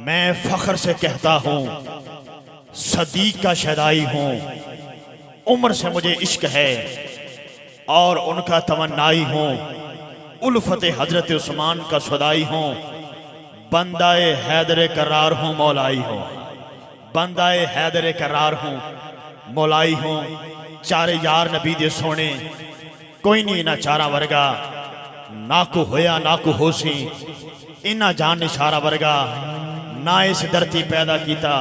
मैं फख्र से कहता हूँ सदीक का शदाई हूँ, उम्र से मुझे इश्क है और उनका तमन्नाई हूँ, उल्फत हजरत उस्मान का सदाई हूँ, बंदाए हैदर करार हूँ मौलाई हूँ, बंदाए हैदर करार हूँ मौलाई हूँ। चारे यार नबी दे सोने कोई नहीं ना चारा वर्गा, ना को होया ना को होसी इना जान निशारा वर्गा, ना इस धरती पैदा किया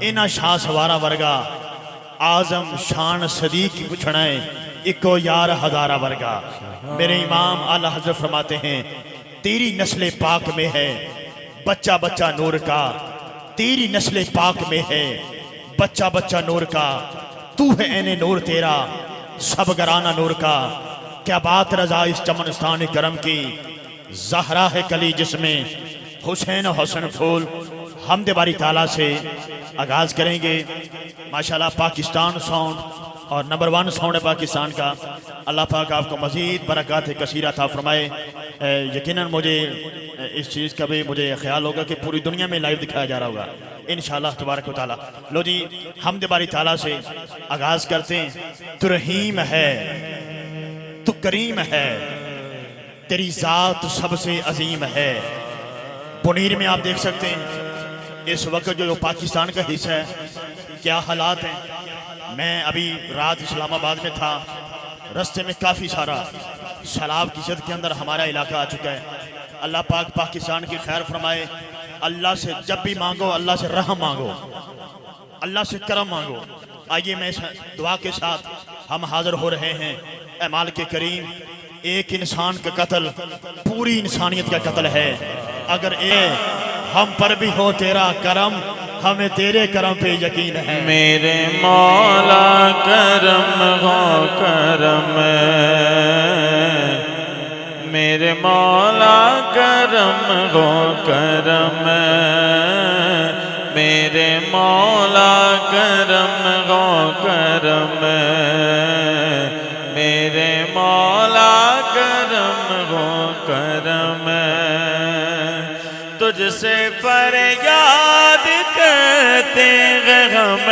इना शाह सवारा वर्गा, आजम शान सदीक की पुछना है इको यार हजारा वर्गा। मेरे इमाम आला हज़रत फरमाते हैं तेरी नस्ल पाक में है बच्चा बच्चा नूर का, तेरी नस्ल पाक में है बच्चा बच्चा नूर का, तू है एने नूर तेरा सब गराना नूर का। क्या बात रजा इस चमनस्तान करम की, ज़हरा है कली जिसमें हुसैन हसन फूल। हमद बारी ताला से आगाज करेंगे। माशाल्लाह पाकिस्तान साउंड और नंबर 1 साउंड है पाकिस्तान का। अल्लाह पाक आपको मज़ीद बरक़ात कसीरा था फरमाए। यकीनन मुझे इस चीज़ का भी मुझे ख्याल होगा कि पूरी दुनिया में लाइव दिखाया जा रहा होगा इंशाअल्लाह तबारक व तआला। लो जी हमद बारी ताला से आगाज करते हैं। तू रहीम है तू करीम है, तेरी ज़ात सबसे अजीम है। पुनीर में आप देख सकते हैं इस वक्त जो पाकिस्तान का हिस्सा है क्या हालात हैं। मैं अभी रात इस्लामाबाद में था, रास्ते में काफ़ी सारा सैलाब की जद के अंदर हमारा इलाका आ चुका है। अल्लाह पाक पाकिस्तान की खैर फरमाए। अल्लाह से जब भी मांगो अल्लाह से रहम मांगो, अल्लाह से करम मांगो। आइए मैं इस दुआ के साथ हम हाजिर हो रहे हैं। ऐ मालिक करीम, एक इंसान का कत्ल पूरी इंसानियत का कत्ल है। अगर हम पर भी हो तेरा करम, हमें तेरे करम पे यकीन है। मेरे मौला करम हो करम, मेरे मौला करम हो करम, मेरे मौला करम हो करम, मेरे मौला करम हो करम। तुझसे फरियाद करते हैं हम,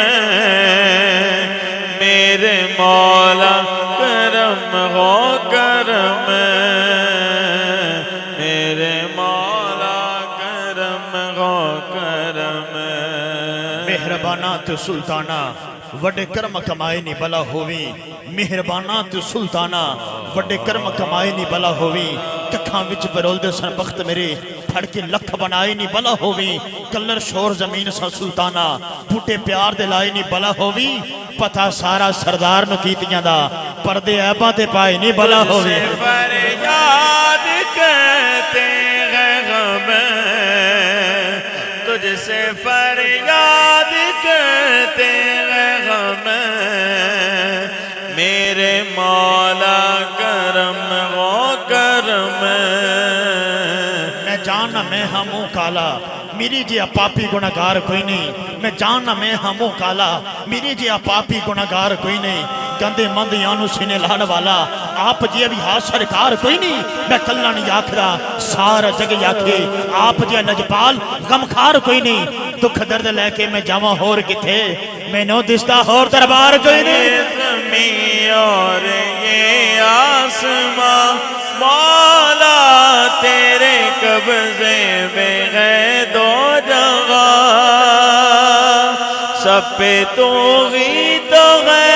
मेरे मौला करम हो करम, मेरे मौला करम हो करम। मेहरबाना तो सुल्ताना वड्डे कर्म कमाए नी भला होवी, मेहरबाना तो सुल्ताना वड्डे कर्म कमाए नी भला होवी। कखां विच बरोलदे सन बख्त मेरे, फड़ के लख बनाए नी भला होवी। कलर शोर जमीन सा सुल्ताना, बूटे प्यार दे लाए नी भला होवी। पता सारा सरदार नु कीतियां दा, पर्दे ऐबां ते पाए नी भला होवी। फरियाद करते हैं हम, तुझसे फरियाद करते हैं हम, मेरे मौला करम हो करम। मैं जानना मैं हाँ मुँह काला, मेरी जिया पापी गुनाहगार कोई नहीं। मैं जानना मैं हाँ मुँह काला, मेरी जिया पापी गुनाहगार कोई नहीं। गंदे मंद यानू सीने लाने वाला आप जी भी हाथ सरकार कोई नहीं। मैं कल्ला नहीं आखदा सारा जग आखे, आप जी लजपाल गमखार कोई नहीं। दुख दर्द लैके मैं जावा होर किथे, मैनू दिसदा होर दरबार कोई नहीं। और ये आसमां मौला तेरे कब्जे में है दो जगह, सब पे तो ही तो है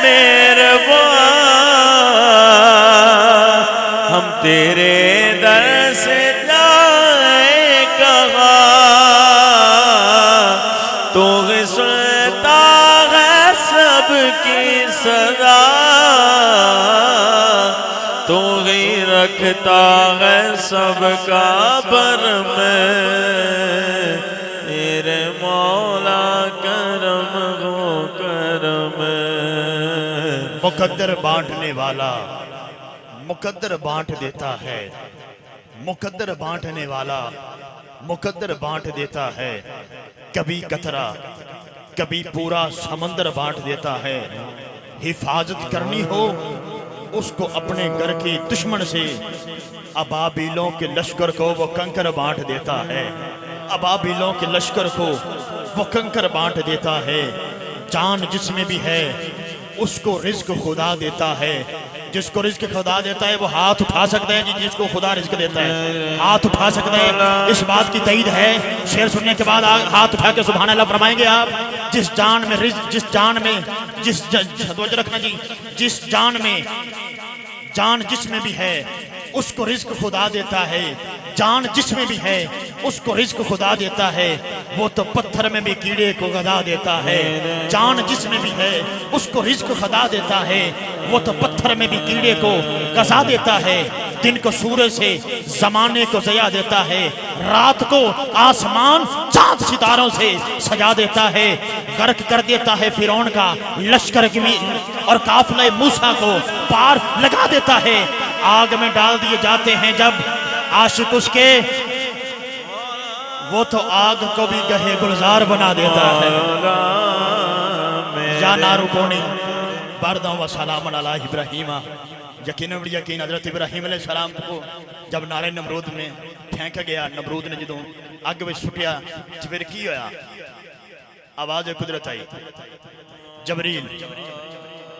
मेहरबान। हम तेरे दर से जाए कहाँ, तो ही सुनता है सबकी सदा, तो ही रखता है सबका भरम। मेरे मौला करम हो करम। मुकद्दर बांटने वाला मुकद्दर बांट देता है, मुकद्दर बांटने वाला मुकद्दर बांट देता है। कभी कतरा कभी पूरा समंदर बांट देता है। हिफाजत करनी हो उसको अपने घर के दुश्मन से, अबाबीलों के लश्कर को वो कंकर बांट देता है। अबाबिलों के लश्कर को वो कंकर बांट देता है। जान जिसमें भी है उसको रिज्क खुदा देता है। जिसको रिज्क खुदा देता है वो हाथ उठा सकता है जी, जिसको खुदा रिज्क देता है हाथ उठा सकता है। इस बात की तईद है। शेर सुनने के बाद हाथ उठा के सुभान अल्लाह फरमाएंगे आप। जिस जान में रखना जी, जिस जान में जान जिसमें भी है उसको रिज्क खुदा देता है। जान जिसमें भी है उसको रिज्क खुदा देता है। वो तो पत्थर में भी कीड़े को गदा देता है। जान जिसमें भी है उसको रिज्क खुदा देता है। वो तो पत्थर में भी कीड़े को गजा देता है। दिन को सूरज से जमाने को जया देता है। रात को आसमान चांद सितारों से सजा देता है। गर्क कर देता है फिरौन का लश्कर की और काफिले मूसा को पार लगा देता है। आग में डाल दिए जाते हैं जब आशिक उसके, वो तो आग को भी गहे गुलजार बना देता है। या नारू कोनी बरदा व सलामन अला इब्राहीमा। यकीन हजरत इब्राहिम अलैहि सलाम को जब नारे नमरूद में फेंक गया, नमरूद ने जो अग में सुटिया फिर की होया, आवाज कुदरत आई, जबरील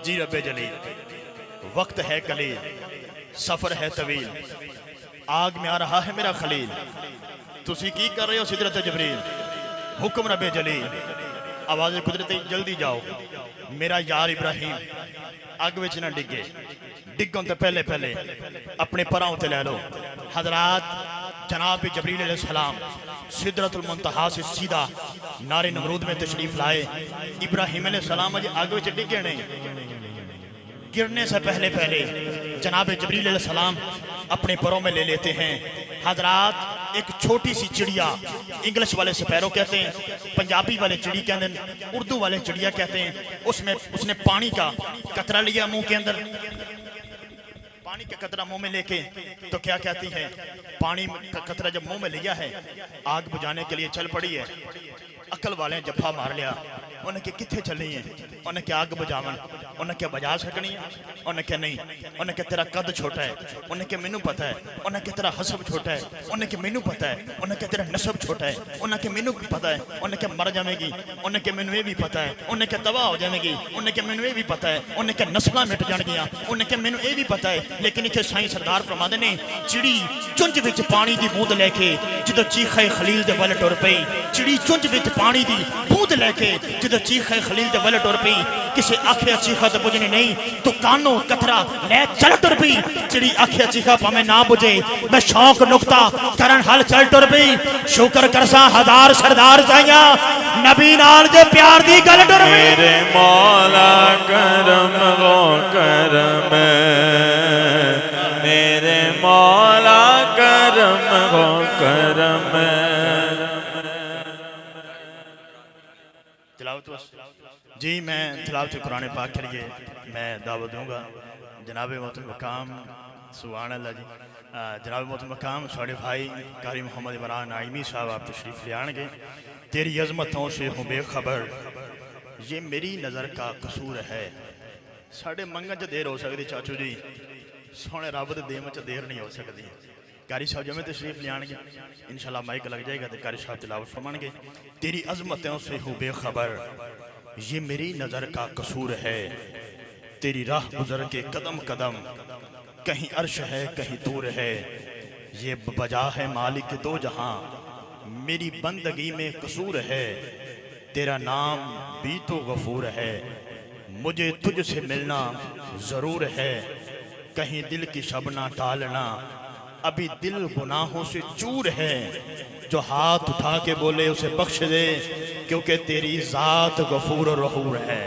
जी रब्बे जलील, वक्त है कलील, सफर है तवील, आग में आ रहा है मेरा खलील, तुसी की कर रहे हो सिदरत जबरील, हुक्म रब्बे जलील। आवाज कुदरत जल्दी जाओ, मेरा यार इब्राहिम अग विच ना डिगे, डिगन तो पहले पहले अपने परां ते लै लो। हजरात जनाब जबरील अलैहिस्सलाम सिदरतुल मुंतहा से सीधा नारे नमरूद में तशरीफ लाए। इब्राहिम अलैहिस्सलाम अज आग विच डिगे नहीं, गिरने से पहले पहले जनाब जबरील अलैहिस्सलाम अपने परों में ले लेते हैं। हजरात एक छोटी सी चिड़िया, इंग्लिश वाले स्पैरो कहते हैं, पंजाबी वाले चिड़ी कहते हैं, उर्दू वाले चिड़िया कहते हैं, उसने पानी का कतरा लिया मुंह के अंदर, पानी का कतरा मुंह में लेके तो क्या कहती है, पानी का कतरा जब मुंह में लिया है आग बुझाने के लिए चल पड़ी है। अकल वाले जफा मार लिया, उन्हें क्या कितने चलनी है, उन्हें क्या आग बुझावन, उन्हें क्या बजा सकनी है, उन्हें क्या नहीं, उन्हें क्या तेरा कद छोटा है, उन्हें क्या मैनू पता है, उन्हें क्या तेरा हसब छोटा है, उन्हें क्या मैनू पता है, उन्हें क्या तेरा नसब छोटा है, उन्हें क्या मैनू पता है, उन्हें क्या मर जाएगी, उन्हें क्या मैनू ये भी पता है, उन्हें क्या तबाह हो जाएगी, उन्हें क्या मैनू ये भी पता है, उन्हें क्या नस्लां मिट जाएगियां, उन्हें क्या मैनू ये भी पता है। लेकिन इतने साईं सरदार फरमाते ने, चिड़ी चुंझ विच पानी की बूंद लैके जो चीखे खलील दे वल टुर पई, चिड़ी चुंझ विच पानी की बूंद लैके जो चीखे खलील दे वल टुर पई, किसे आखिया चीखा तो बुझनी नहीं, तो कानो कतरा ले चल टुर पई। चिड़ी आखिया चीखा भाਵੇਂ ना बुझे, मैं शौक नुक्ता करन हल चल टुर पई। शुक्र करसा हजार सरदार साइया नबी नाल जे प्यार दी गल टुर पई। मेरे मौला करम गो करम, मेरे मौला करम गो करम। जी मैं तिलावत कुरान पाक के लिए मैं दावत दूंगा। जनाब मोहतरम मकाम सुभान अल्लाह जी, जनाब मोहतरम मकाम साढ़े भाई कारी मोहम्मद इमरान नाइमी साहब आप तशरीफ़ ले आएंगे। तेरी अजमतों से हूँ बेखबर, ये मेरी नज़र का कसूर है। साढ़े मंगन च देर हो सकती चाचू जी, सोने रब दे देम च देर नहीं हो सकती। कारी साहब जमें तशरीफ ले आएंगे, इंशाल्लाह माइक लग जाएगा तो कारी साहब तिलावत फरमाएंगे। तेरी अजमतों से हूँ बेखबर, ये मेरी नज़र का कसूर है। तेरी राह गुजर के कदम कदम, कहीं अर्श है कहीं दूर है। ये बजा है मालिक दो जहां, मेरी बंदगी में कसूर है। तेरा नाम भी तो गफूर है, मुझे तुझसे मिलना ज़रूर है। कहीं दिल की शबना टालना, अभी दिल गुनाहों से चूर है। जो हाथ उठा के बोले उसे बख्श दे, क्योंकि तेरी ज़ात गफूर और रहूर है।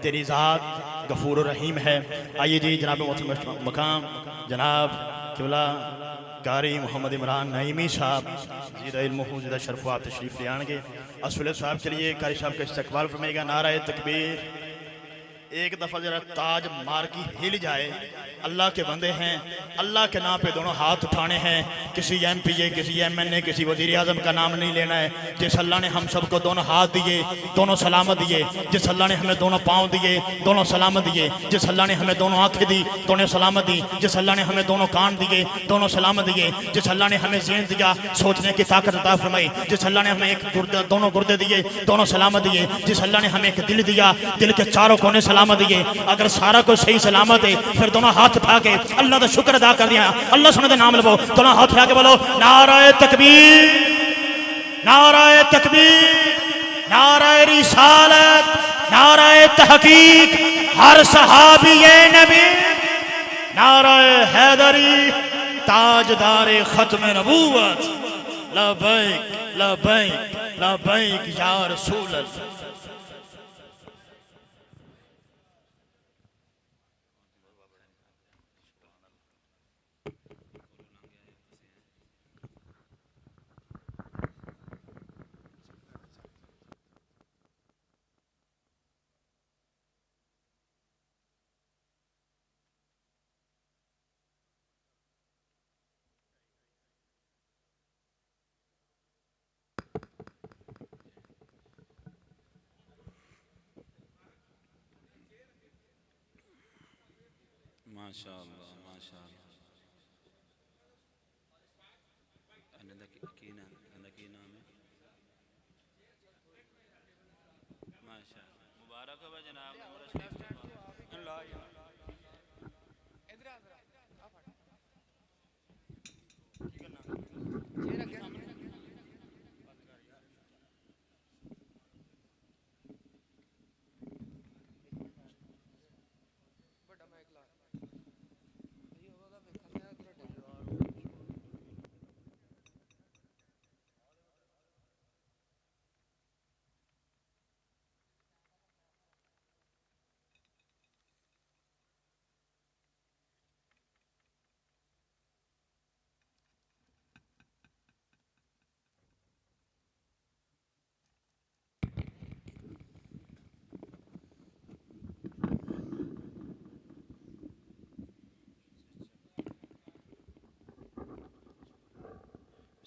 तेरी ज़ात गफूर और रहीम है। आइए जी जनाब मोहतरम मकाम जनाब किबला कारी मोहम्मद इमरान नईमी साहब ज़ीदा इल्मुहु ज़ीदा शरफ़ो आप तशरीफ़ ले आएंगे। असुल साहब के लिए कारी साहब का इस्तकबाल फरमाएगा। नारा तकबीर, एक दफा जरा ताज मार की हिल जाए। अल्लाह के बंदे हैं, अल्लाह के नाम पे दोनों हाथ उठाने हैं। किसी MPA, किसी MNA, किसी वजीर आजम का नाम नहीं लेना है। जिस अल्लाह ने हम सबको दोनों हाथ दिए, दोनों सलामत दिए, जिस अल्लाह ने हमें दोनों पाँव दिए, दोनों सलामत दिए, जिस अल्लाह ने हमें दोनों आंखें दी, दोनों सलामत दी, जिस अल्लाह ने हमें दोनों कान दिए, दोनों सलामत दिए, जिस अल्लाह ने हमें ज़हन दिया, सोचने की ताकत अता फरमाई, जिस अल्लाह ने हमें एक गुर्दे, दोनों गुर्दे दिए, दोनों सलामत दिए, जिस अल्लाह ने हमें एक दिल दिया, दिल के चारों कोने सलामत दिए। अगर सारा कुछ सही सलामत है फिर दोनों हाथ उठा के अल्लाह का शुक्र अदा कर दिया। अल्लाह सुने नाम लो, दोनों हाथ उठा के बोलो नाराए तकबीर, नाराए तकबीर, नाराए रिसालत, नाराए तहकीक, हर सहाबी नबी, नाराए हैदरी, ताजदारे खत्म नबूवत, लबैक लबैक लबैक या रसूल अल्लाह। माशाअल्लाह माशाअल्लाह। मुबारक हो जनाब।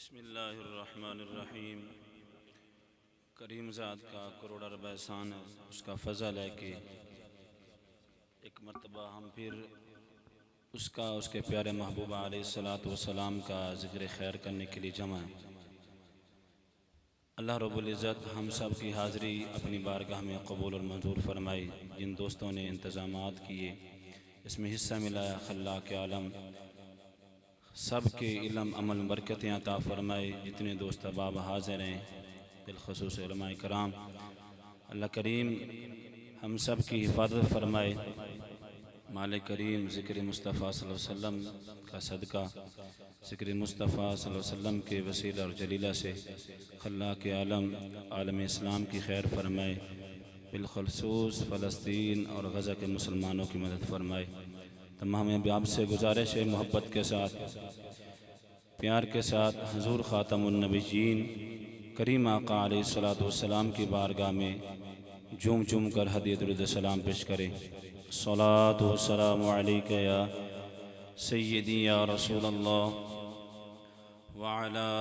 बिस्मिल्लाहिर्रहमानिर्रहीम। करीम ज़ात का करोड़ अरब एहसान है, उसका फ़ज़ल है कि एक मरतबा हम फिर उसका, उसके प्यारे महबूब अलैहिस्सलातु वस्सलाम का ज़िक्र खैर करने के लिए जमा है। अल्लाह रब्बुल इज़्ज़त हम सब की हाज़री अपनी बारगाह में कबूल और मंजूर फरमाई। जिन दोस्तों ने इंतज़ामात किए, इसमें हिस्सा मिलाया, खल्लाक़ आलम सब के इल्म अमल बरकतें अता फ़रमाए। जितने दोस्त अहबाब हाज़िर हैं, बिलख़ुसूस उलमाए कराम, अल्लाह करीम हम सब की हिफाजत फ़रमाए। मालिक करीम ज़िक्र मुस्तफ़ा सल्लल्लाहु अलैहि वसल्लम का सदका, ज़िक्र मुस्तफ़ा सल्लल्लाहु अलैहि वसल्लम के वसीला और जलीला से खल्लाक़ आलम आलम इस्लाम की खैर फरमाए, बिलख़ुसूस फ़लस्तीन और गज़ा के मुसलमानों की मदद फरमाए। तमाम आपसे गुजारिश है, मोहब्बत के साथ, प्यार के साथ हुज़ूर ख़ातमुन नबिय्यीन करीम आका अलैहिस्सलातु वस्सलाम की बारगाह में झूम झूम कर हदीयत दुरूद सलाम पेश करें। सलातु वस्सलामु अलैका या सय्यदी या रसूल अल्लाह व अला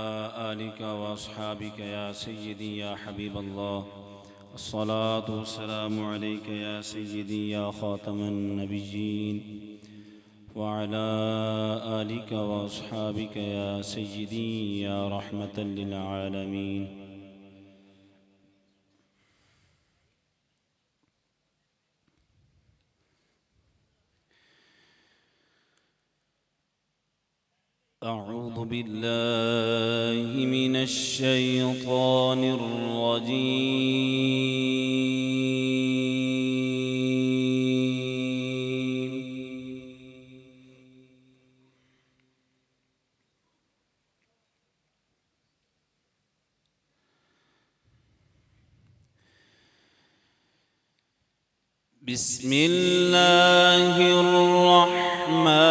आलिका व अस्हाबिका या सय्यदी या हबीब अल्लाह। सलातु वस्सलामु अलैका या सय्यदी या ख़ातमुन नबिय्यीन व अला आलिका व अस्हाबिका या सय्यदी या रहमतल लिल आलमीन। अऊज़ु बिल्लाहि मिनश शैतानिर रजीम। बिस्मिल्लाहिर रहमानिर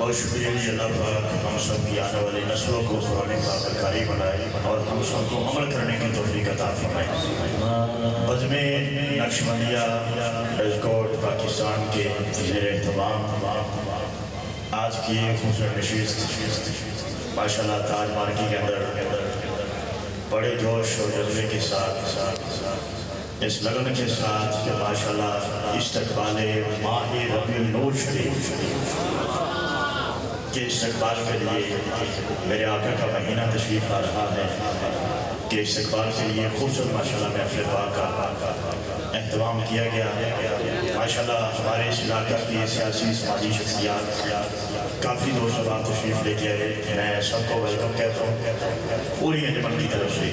बहुत शुक्रिया जी अल्लाह पाक हम सब की आने वाली नस्लों को कुरान पाक का कारी बनाए और हम सबको अमल करने की तौफीक अता फरमाए। बज़्म नक्शबंदिया राजकोट पाकिस्तान के ज़ेर एहतमाम आज की खूबसूरत नशिस्त माशाल्लाह ताज मार्की के अंदर बड़े जोश और जज्बे के साथ इस लगन के साथ कि माशाल्लाह इस्तक़बाल माह रबीउल नूर शरीफ के इस्तकबाल के लिए मेरे आका का महीना तशरीफ़ आ रहा है कि इस्तकबाल के लिए खूबसूरत माशाल्लाह महफ़िल पाक का एहतमाम किया गया है। माशाल्लाह हमारे इस इलाका की सियासी समाजी शख्सियात काफ़ी दोस्त आप तशरीफ़ लेके आए, मैं सबको वेलकम कहता हूँ पूरी अंजमन की तरफ से।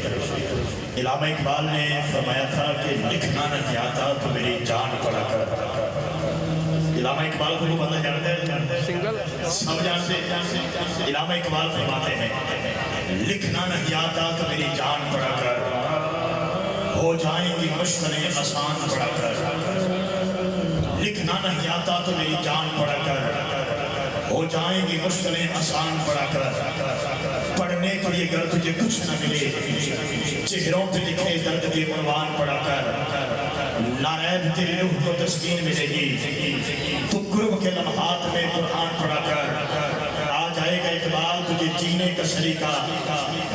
इलामा इकबाल ने फरमाया था कि लिखना नहीं आता तो मेरी जान पड़ा कर। इलामा इकबाल को पता जानते हैं, सब जानते हैं। इलामा इकबाल फरमाते हैं लिखना नहीं आता तो मेरी जान पड़ा कर, हो जाएंगी मुश्किलें आसान पड़ा कर। लिखना नहीं आता तो मेरी जान पड़ा कर, हो जाएंगी मुश्किलें आसान पड़ा कर। पढ़ने के लिए अगर तुझे कुछ न मिले, चेहरों पे लिखे दर्द के उन्वान पड़ा कर। नारैब तेरी रूह को तस्कीन मिलेगी, तू कुर्ब के लम्हात में कुरान पढ़ा कर। आ जाएगा इकबाल तुझे जीने का सलीका,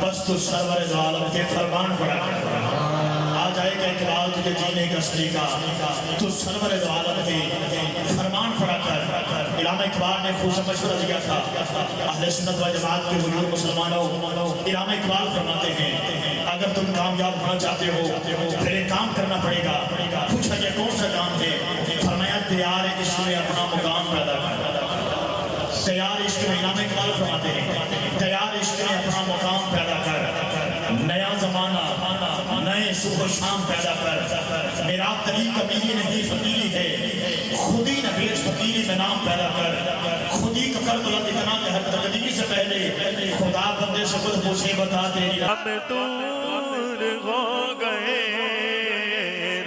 बस तू सरवर दो आलम के फरमान पढ़ा कर। आ जाएगा इकबाल तुझे जीने का सलीका, तू सरवर दो आलम के फरमान पढ़ा कर। इलामा इकबाल ने खूब सा मशवरा दिया था अहले सुन्नत व जमात के बुजुर्ग मुसलमानों। इलामा इकबाल फरमाते हैं अगर तुम कामयाब होना चाहते हो फिर एक काम करना पड़ेगा। पूछा ये कौन सा काम है? फरमाया तैयार इश्क में अपना मुकाम पैदा कर। तैयार इश्क में, इलामा इकबाल फरमाते हैं तैयार इश्क में अपना मुकाम पैदा कर। नया जमाना नए सुबह शाम पैदा कर। मेरा तरीक अमीरी नहीं फकीरी है, खुद ही न बेच फकीरी में नाम पैदा कर। खुद ही का कर बुलंद इतना कि हर तकदीर से पहले खुदा बंदे से खुद पूछे बता तेरी अब दूर हो गए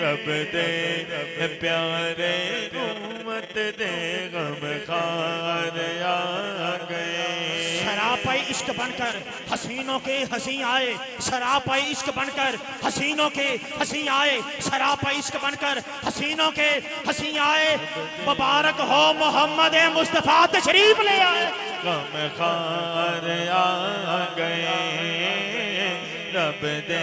रब दे प्यारे उम्मत दे गम खार आ गए। सरापाई इश्क बनकर हसीनों के हंसी आए, सरापाई इश्क बनकर हसीनों के हंसी आए, सरापाई इश्क बनकर हसीनों के हंसी आए। मुबारक हो मोहम्मद मुस्तफ़ा तशरीफ ले आए। गम खार आ गए रब दे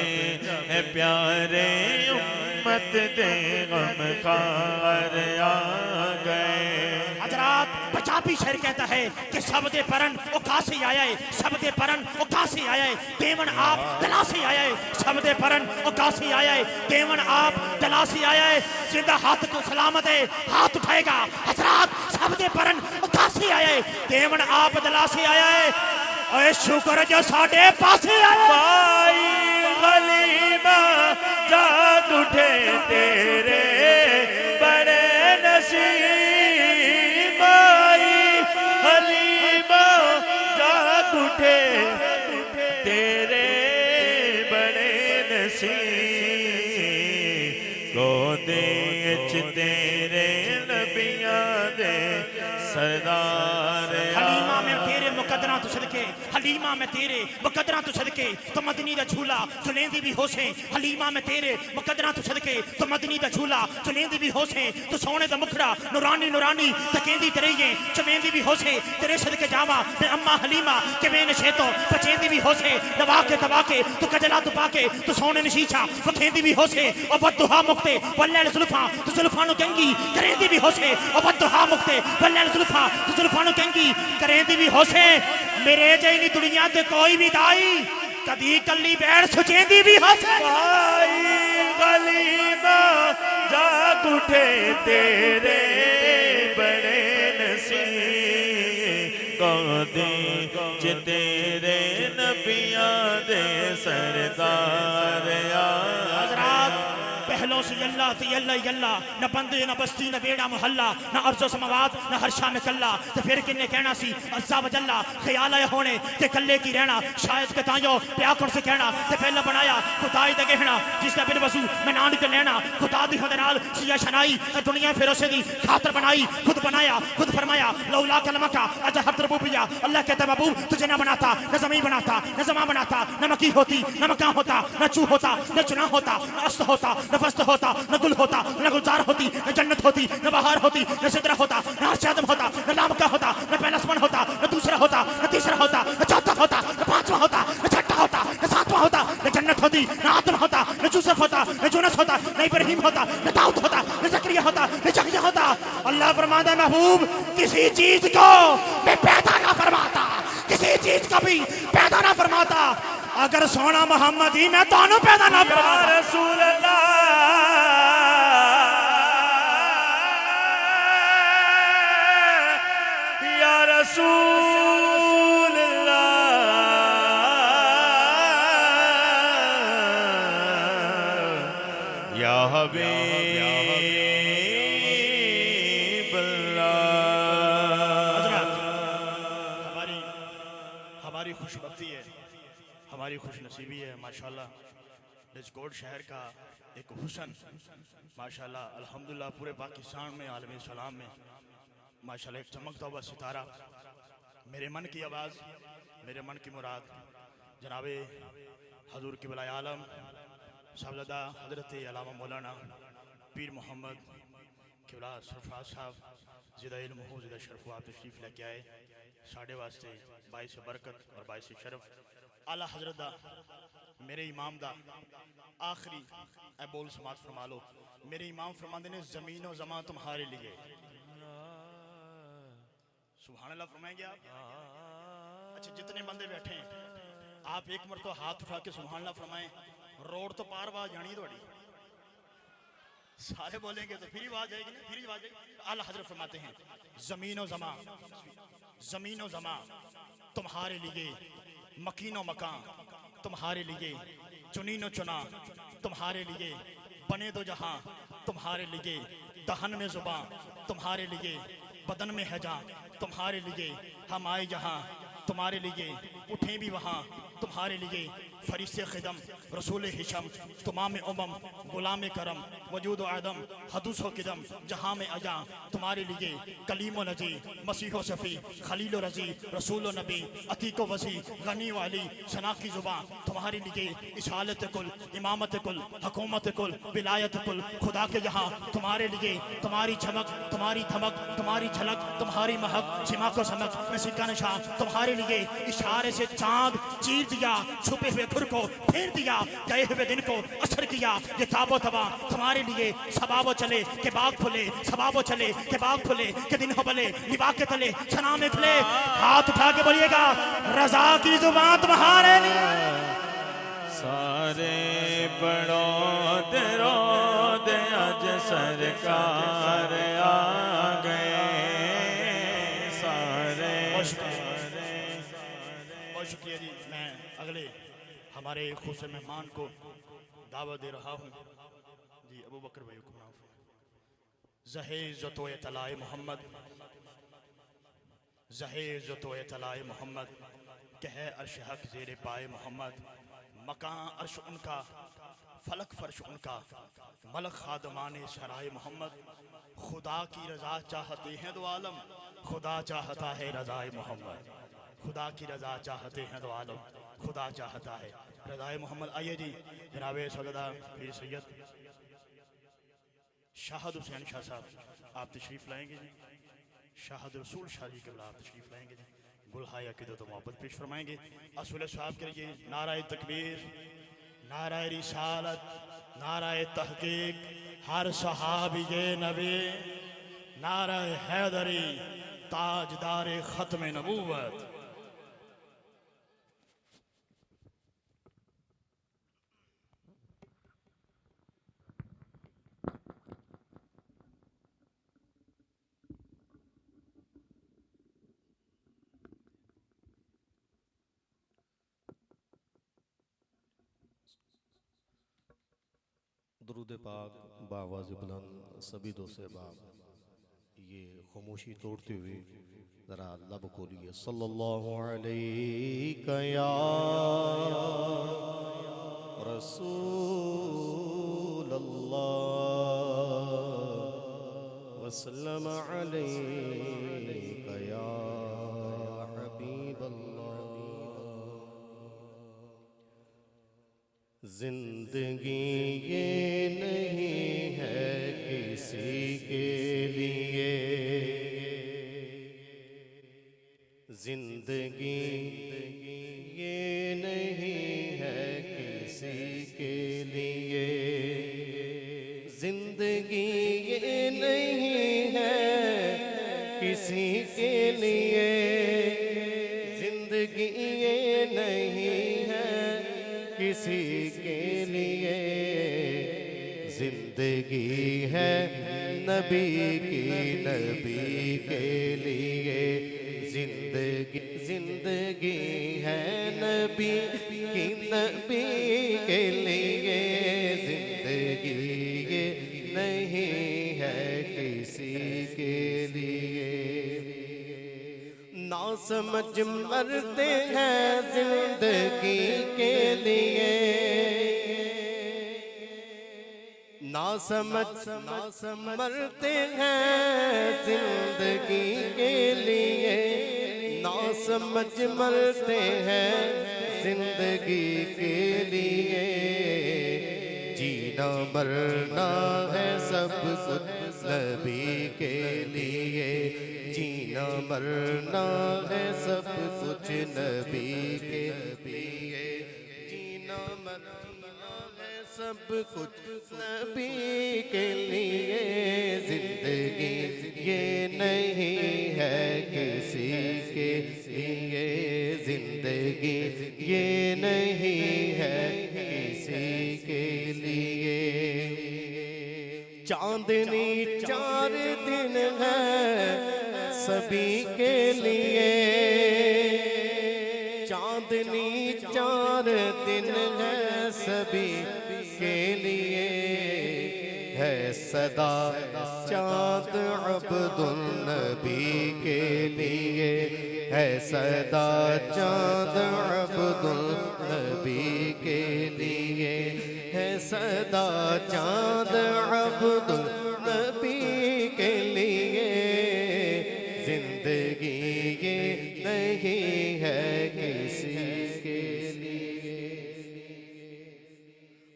प्यारे उम्मत दे गम खार आ गए। हजरात पंजाबी शेर कहता है कि सब दे परन ओ कासे आया है, सब दे परन ओ कासे आया है, देवन आप दला से आया है। सब दे परन ओ कासे आया है, देवन आप दला से आया है। जिंदा हाथ को सलामत है हाथ उठाएगा। हजरात सब दे परन ओ कासे आया है, देवन आप दला से आया है। ओए शुक्र जो साडे पासे आया। भाई गलीमा जाग उठे तेरे बड़े नसीब। भाई गलीमा जाग उठे तेरे बड़े नसीब। गोदे च तेरे नबियां दे सरदार हलीमा में तेरे मुकदरा तो सदके, हलीमा में तेरे मुकदरा तो सदके तो मदनी दा झूला चुलेंदी भी होसे। हलीमा में तेरे मुकदरा तो सदके तो मदनी दा झूला चुलेंदी भी होसे। तो सोने दा मुखड़ा नूरानी नूरानी तकेंदी तेरे चमेंदी भी होसे। तेरे सदके जावा ते अम्मा हलीमा के बेन शेतो पचेंदी भी होसे। दबा के तू कजला तू पाके तो सोने नशीशा फखेंदी भी होसे। और बददुहा मुक्ते वल्लैल जुल्फा तो जुल्फा नु कंगी करेंदी भी होसे। और बददुहा मुक्ते वल्लैल जुल्फा तो जुल्फा नु कंगी करेंदी भी होसे। मेरे जैनी दुनिया ते कोई भी दाई कदी कली बैठ सुचेंदी भी होसे। भाई गलीमा जाग उठे तेरे बड़े नसीब। गोदे च तेरे नबियां दे सरदार आ। पहलों से यल्ला न बंदे न बस्ती न बेड़ा मोहल्ला न अर्जो समावात न हर्षा में कल्ला। तो फिर किन्ने कहना सी अज्जा वजल्ला ख्याल आए होने ते कल्ले की रहना शायद कतायो प्याकुर से कहना ते पहला बनाया खुदाई दे कहना जिसने बिन वजू मैं नान के लेना खुदा दी होदे नाल सिया शनाई दुनिया फिर उसे दी खातर बनाई खुद बनाया खुद फरमाया लौला कलमा का अजा हर तरबूबिया अल्लाह कहता महबूब तुझे ना बनाता न जमीन बनाता न जमा बनाता न मकी होती न मकान होता न चू होता न चुना होता न अस्त होता न फस्त होता न गुल होता न गुलजार होती न जन्नत होती न बहार होती न सिदरा होता न आदम होता न लामका होता न पहलासमान होता न दूसरा होता न तीसरा होता न चौथा होता न पांचवा होता न छठा होता न सातवां होता न जन्नत होती न आदम होता न यूसुफ होता न यूनुस होता न इब्राहिम होता न दाऊद होता न जकरिया होता न यहया होता। अल्लाह फरमाता महबूब किसी चीज को मैं पैदा ना फरमा किसी चीज का भी पैदा ना फरमाता। अगर सोना मोहम्मद ही मैं तो पैदा ना या फरमाता। रसूल अल्लाह, या रसूल अल्लाह, या हबीब अल्लाह। हजरत, हमारी खुशबख्ती है, हमारी खुशनसीबी है माशाल्लाह। डिस्कोट शहर का एक हुसन माशाल्लाह अल्हम्दुलिल्लाह पूरे पाकिस्तान में आलमी सलाम में माशाल्लाह एक चमकता हुआ सितारा। मेरे मन की आवाज़, मेरे मन की मुराद जनाबे हजूर की बलाय आलम साहबजादा हजरत अल्लामा मौलाना पीर मोहम्मद किबला सरफराज साहब ज़िदा इल्म हो ज़िदा शरफ आप तशरीफ़ लेके आए। साढ़े वास्ते बाइस बरकत और बाइस शरफ आला हजरत दा मेरे इमाम दा आखिरी ए बोल समात फरमा लो। मेरे इमाम फरमाते ने ज़मीन और ज़मा तुम्हारे लिए। सुभान अल्लाह फरमाएंगे आप। अच्छा जितने बंदे बैठे हैं आप एक मरतबा हाथ उठा के सुभान अल्लाह फरमाएं। रोड तो पार आवाज जानी थोड़ी, सारे बोलेंगे तो फिर आवाज आएगी ना, फिर आवाज आएगी। आला हजरत फरमाते हैं ज़मीन और ज़मा, ज़मीन और ज़मा तुम्हारे लिए, मकीनो मकान तुम्हारे लिए, चुनीनो चुना तुम्हारे लिए, बने दो जहां तुम्हारे लिए, दहन में जुबान तुम्हारे लिए, बदन में है जान तुम्हारे लिए, हम आए जहां तुम्हारे लिए, उठें भी वहां तुम्हारे लिए, फरिश्ते खिदम रसूल हिशम तुमाम उमम गुलाम करम वजूद आदम हदूस व किदम जहां में अजा तुम्हारे लिए, कलीम नजी मसीह सफ़ी खलील रजी रसूल नबी अतीक वसी गनी वाली सना की ज़ुबान तुम्हारे लिए, इशालत कुल इमामत कुल हकूमत कुल विलायत कुल खुदा के यहाँ तुम्हारे लिए, तुम्हारी चमक तुम्हारी धमक तुम्हारी झलक तुम्हारी महक सिमा को समक में सिक्का निशान तुम्हारे लिए, इशारे से चांद चीर दिया छुपे हुए खुर को फेर दिया, गए हुए दिन को असर किया, ये ताबो तबा तुम्हारे लिए, सबाबो चले के बाग फुले, सबाबो चले के बाग फुले के दिन हो भले निभा के तले छना में खुले। हाथ उठा के बोलिएगा रजा की जुबान तुम्हारे लिए। सारे बड़ो तेरो दे आज सरकार आ गए सारे। बहुत शुक्रिया जी। मैं अगले हमारे खुश मेहमान को दावत दे रहा हूँ जी। अबू बकर भाई को नाम जहेज तो तलाए मोहम्मद, जहेज तो तलाए मोहम्मद, कह अर्श हक ज़ेरे पाए मोहम्मद, मकां अर्श उनका फलक फर्श उनका, मलक खादमाने सराय मोहम्मद, खुदा की रजा चाहते हैं दो आलम, खुदा चाहता है रजाए मोहम्मद, खुदा की रजा चाहते हैं दो आलम, खुदा चाहता है रजाए मोहम्मद। आइए जी जनाब सगदा पीर सैयद शाहद हुसैन शाह साहब आप तशरीफ़ लाएंगे जी। शाहद रसूल शाह जी के आप तशरीफ़ लाएंगे जी। गुलहाया की तो मोहब्बत पेश फरमाएंगे। असूल साहब के लिए नाराय तकबीर, नाराय रिसालत, नाराय तहकीक, हर सहाबी नबी, नाराय हैदरी, ताजदार ख़त्म नबूवत। दरूद पाक बावाज़ बुलंद सभी दोस्त बाप, ये खामोशी तोड़ते हुए ज़रा लब खोलिए सल्लल्लाहु अलैहि या रसूल अल्लाह वसल्लम अलैका या हबीब अल्लाह। जिंदगी ये नहीं है किसी के लिए, जिंदगी ये नहीं है किसी के लिए, जिंदगी ये नहीं है किसी के लिए, जिंदगी नहीं है किसी के लिए, जिंदगी है नबी की नबी के लिए, जिंदगी है नबी की नबी के लिए, जिंदगी ये नहीं है किसी के लिए। ना समझ मरते हैं जिंदगी के लिए, ना समझ मरते हैं जिंदगी के लिए, ना समझ मरते हैं जिंदगी के लिए। जीना मरना है सब कुछ नबी के लिए, जीना मरना है सब कुछ नबी के लिए, जीना मरना है सब कुछ नबी के लिए। जिंदगी ये नहीं है किसी के लिए, जिंदगी ये नहीं है किसी के लिए। चांदनी 4 दिन है सभी के लिए, चांदनी 4 दिन है सभी के लिए, है सदा चाँद अब्दुल नबी के लिए, है सदा चाँद अब्दुल नबी के लिए, है सदा चाँद अब्दुल नबी के लिए। जिंदगी ये नहीं है किसी के लिए।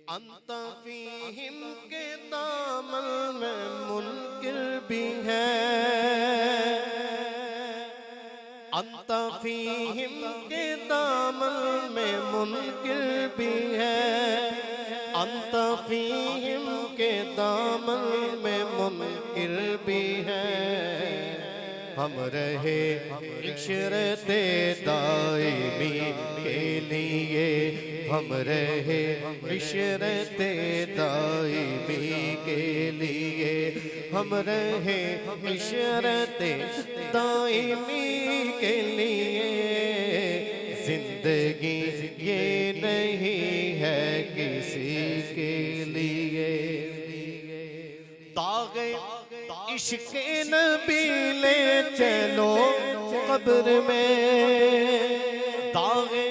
अंता फीहिम के दामन में मुनकिर भी है, अंता फीहिम के दामन में मुनकिर भी है, अंता फीहिम के दामन में मुनकिर भी है। हम रहे इशरते दाइमी के लिए, हम रहे इशरते दाइमी के लिए, हम रहे इशरते दाइमी के लिए। जिंदगी ये नहीं है किसी के लिए। दागे इश्क़ नबी ले चलो कब्र में, दागे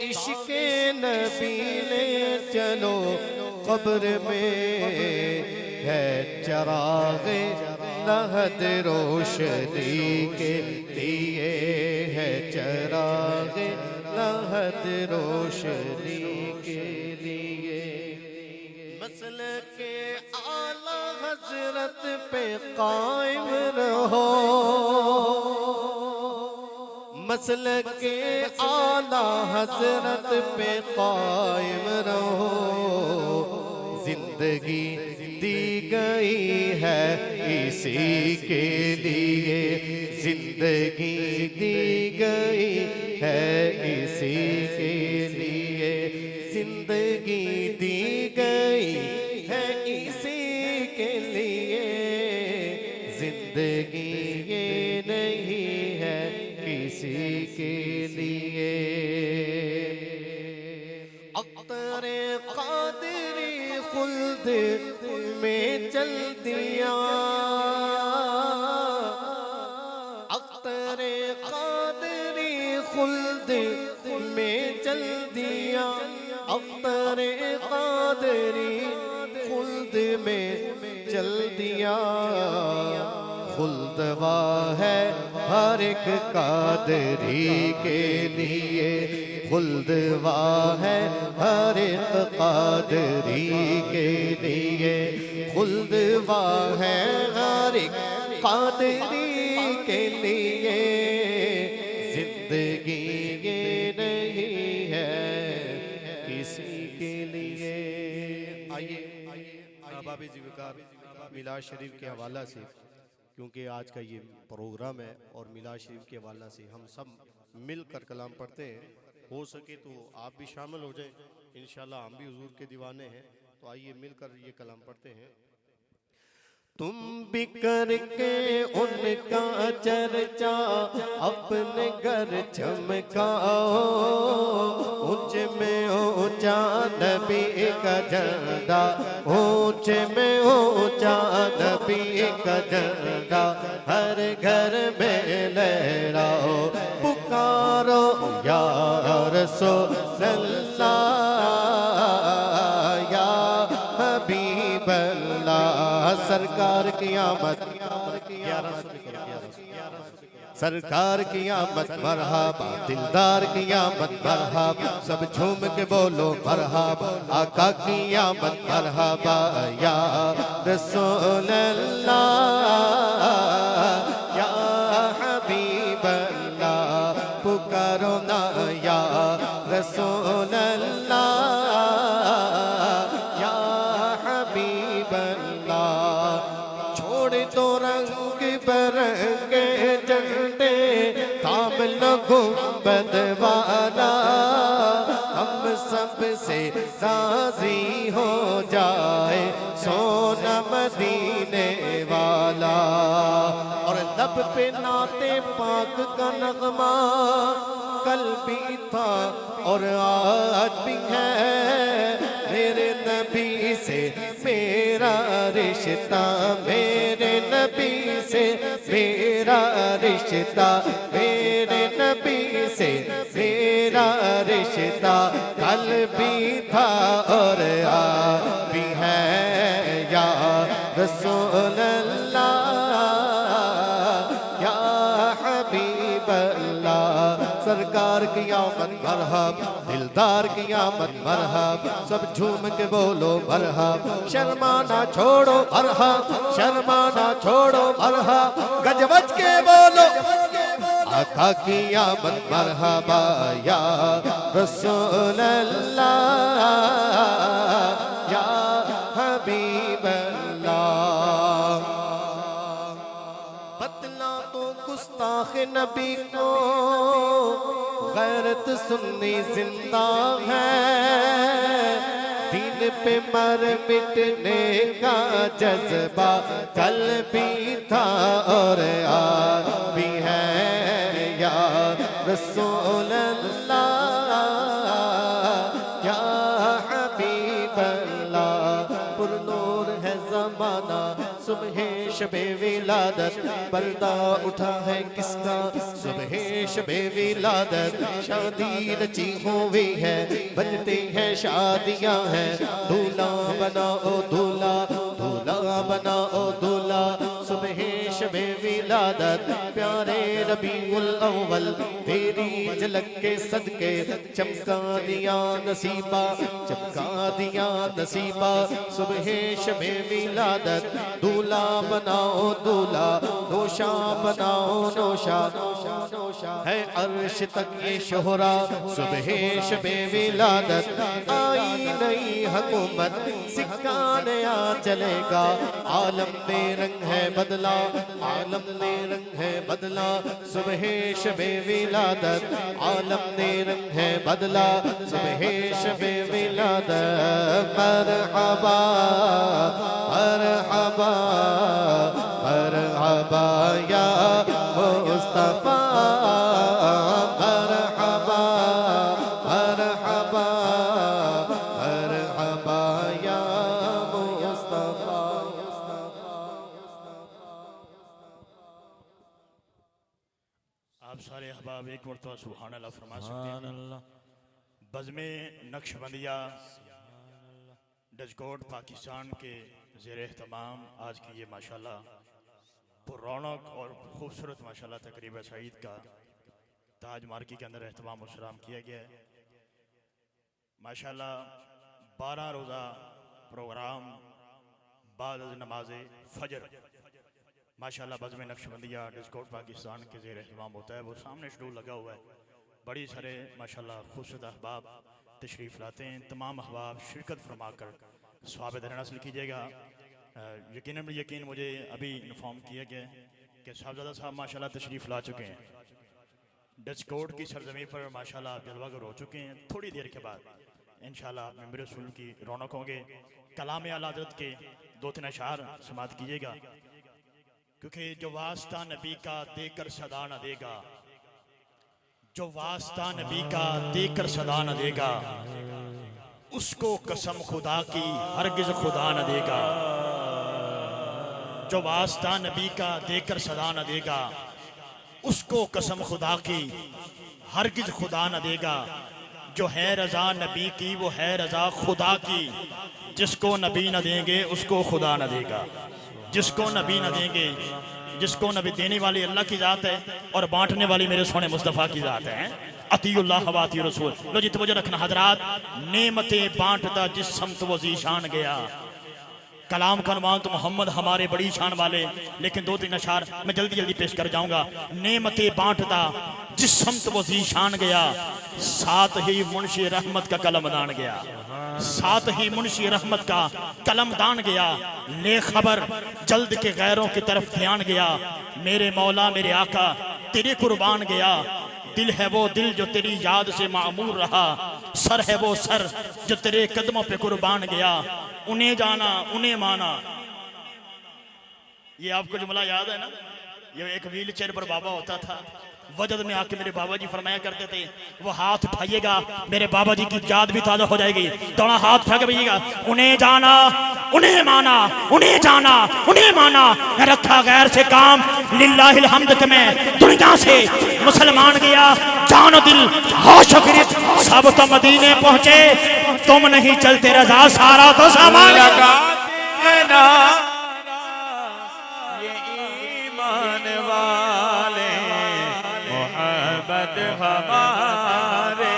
इश्क़ नबी ले चलो कब्र में, है चराग़े लहद रोशनी के लिए, है चराग़े लहद रोशनी के लिए। मसलक आला हजरत पे कायम रहो, मसलक आला हजरत पे कायम रहो। जिंदगी दी गई है इसी के लिए, जिंदगी दी गई है इसी के लिए, जिंदगी दी गई है इसी के लिए। जिंदगी ये नहीं है किसी के लिए। अख्तरे कादरी खुल्द में चल दिया, अख्तरे कादरी खुल्द में चल दिया, अख्तरे कादरी खुल्द में चल दिया। खुल्दवा है हर एक कादरी के लिए, खुल्दवा है हर एक कादरी के लिए, खुल्दवा है हर एक कादरी के लिए। जिंदगी ये नहीं है किसी के लिए। आइए अहबाब ज़िक्र मिलाद शरीफ के हवाला से, क्योंकि आज का ये प्रोग्राम है और मिलाद शरीफ के हवाला से हम सब मिलकर कलाम पढ़ते हैं। हो सके तो आप भी शामिल हो जाए, इंशाल्लाह हम भी हुजूर के दीवाने हैं। तो आइए मिलकर ये कलाम पढ़ते हैं। तुम भी करके उनका चर्चा अपने घर चमकाओ, ऊंचे में ऊंचा नबी का झंडा, ऊंचे में ऊंचा नबी का झंडा हर घर में लहराओ, पुकारो या रसूल अल्लाह या हबीब अल्लाह। सरकार की आमद, सरकार की आमद मरहबा, दिलदार की आमद मरहबा, सब झूम के बोलो मरहबा, आका की आमद मरहबा या रसूल अल्लाह या हबीब अल्लाह, पुकारो ना या रसूल अल्लाह या हबीब अल्लाह। छोड़ दो रंग बरंगे झंडे, थाम लो गुंबद वाला, हम सब से राजी हो जाए सोना मदीने वाला। और लब पे नाते पाक का नगमा कल भी था और आज भी है, मेरे नबी से मेरा रिश्ता, मेरे नबी से मेरा रिश्ता, मेरे नबी से मेरा रिश्ता कल भी था और आज भी है या रसूल अल्लाह या हबीब अल्लाह। सरकार की आमद मरहब, दिलदार की आमद मरहब, सब झूम के बोलो मरहब, शर्माना छोड़ो मरहब, शर्माना छोड़ो मरहब, गजवज के बोलो आका की आमद मरहबा या रसूल अल्लाह या हबीब अल्लाह। बदला तो गुस्ताख नबी को गैरत सुन्नी जिंदा है, दीन पे मर मिटने का जज्बा कल भी था और आज भी है या रसूल अल्लाह या हबीब अल्लाह। पुरनूर है ज़माना सुबह शबे विलादत, पर्दा उठा है किसका सुबह शबे विलादत, शादी रची हुई है बजती है शादियां हैं, दूल्हा बनाओ दूल्हा, दूल्हा बनाओ दूल्हा, सुबह शबे विलादत प्यारे रबीउल अव्वल तेरी झलक के सदके चमका दिया नसीबा, चमका दिया नसीबा, सुबह शबे विलादत दूल्हा बनाओ दूल्हा, नौशा बनाओ नौशा, है अर्श तक ये शोहरा सुबह शबे विलादत, आई नई हुकूमत सिक्का नया चलेगा, आलम में रंग है बदला, आलम में रंग है बदला, सुबह शबे विलादत आलम ने रंग है बदला, सुबह शबे विलादत मरहबा मरहबा मरहबा या मुस्तफा, मरहबा मरहबा मरहबा या मुस्तफा। आप सारे अहबाब एक मरतबा सुभान अल्लाह फरमा सकते हैं। बज़्मे नक्शबंदिया डजकोट पाकिस्तान के ज़ेर एहतमाम आज की ये माशाल्लाह पुरौनक और खूबसूरत माशाल्लाह तकरीब सईद का ताज मार्की के अंदर एहतमाम मुसराम किया गया है। माशाल्लाह 12 रोज़ा प्रोग्राम बाद नमाज फजर माशाल्लाह बज़्मे नक्शबंदिया डिस्कोट पाकिस्तान के ज़ेर एहतमाम होता है, वो सामने शेड्यूल लगा हुआ है। बड़ी सारे माशाल्लाह खूबसूरत अहबाब तशरीफ़ लाते हैं। तमाम अहबाब शिरकत फरमा कर स्वाब दरन हासिल कीजिएगा। यकीन मुझे अभी इन्फॉर्म किया गया है कि साहबजादा साहब माशाल्लाह तशरीफ़ ला चुके हैं। डिस्कॉर्ड की सरजमी पर माशाल्लाह जलवागर हो चुके हैं। थोड़ी देर के बाद इंशाल्लाह आप मेरे रसूल की रौनक होंगे। कलाम आला हज़रत के 2-3 अशार समात कीजिएगा, क्योंकि जो वास्ता नबी का देकर सदा न देगा, जो वास्ता नबी का देकर सदा न देगा, उसको कसम खुदा की हरगिज खुदा न देगा। जो वास्ता नबी का देकर सदा न देगा, उसको कसम खुदा की हरगिज खुदा न देगा। जो है रजा नबी की वो है रजा खुदा की, जिसको नबी न देंगे उसको खुदा न देगा। जिसको नबी न देंगे, जिसको नबी देने वाली अल्लाह की जात है और बांटने वाली मेरे सोने मुस्तफ़ा की जात है। अतीउल्लाह व अती रसूल। लो जी तवज्जो रखना हजरात, नेमतें बांटता जिस समत वो ज़ीशान गया। कलाम का अनुमान तो मोहम्मद हमारे बड़ी शान वाले, लेकिन 2-3 अशार मैं जल्दी जल्दी पेश कर जाऊंगा। नेमतें बांटता जिस समत वो ज़ीशान गया, साथ ही मुंशी रहमत का कलमदान गया। साथ ही मुंशी रहमत का कलमदान गया। ले खबर जल्द के गैरों की तरफ ध्यान गया। मेरे मौला मेरे आका तेरे कुर्बान गया। दिल है वो दिल जो तेरी याद से मामूर रहा, सर है वो सर जो तेरे कदमों पे कुर्बान गया। उन्हें जाना उन्हें माना। ये आपको जुमला याद है ना? ये एक व्हील चेयर पर बाबा होता था, वजद में आके मेरे बाबा जी फरमाया करते थे, वो हाथ उठाइएगा मेरे बाबा जी की याद भी ताजा हो जाएगी। दोनों हाथ उठा के भैया, उन्हें जाना उन्हें माना, उन्हें जाना उन्हें माना। मैं रखा गैर से काम लिल्लाहिल हम्द के मैं दुनिया से मुसलमान गया। जानो दिल होश गिरफ्त सब तो मदीने पहुंचे, तुम नहीं चलते रजा सारा तो सामान। लगाते हैं नारा ये ईमान वाले, मोहब्बत हमारे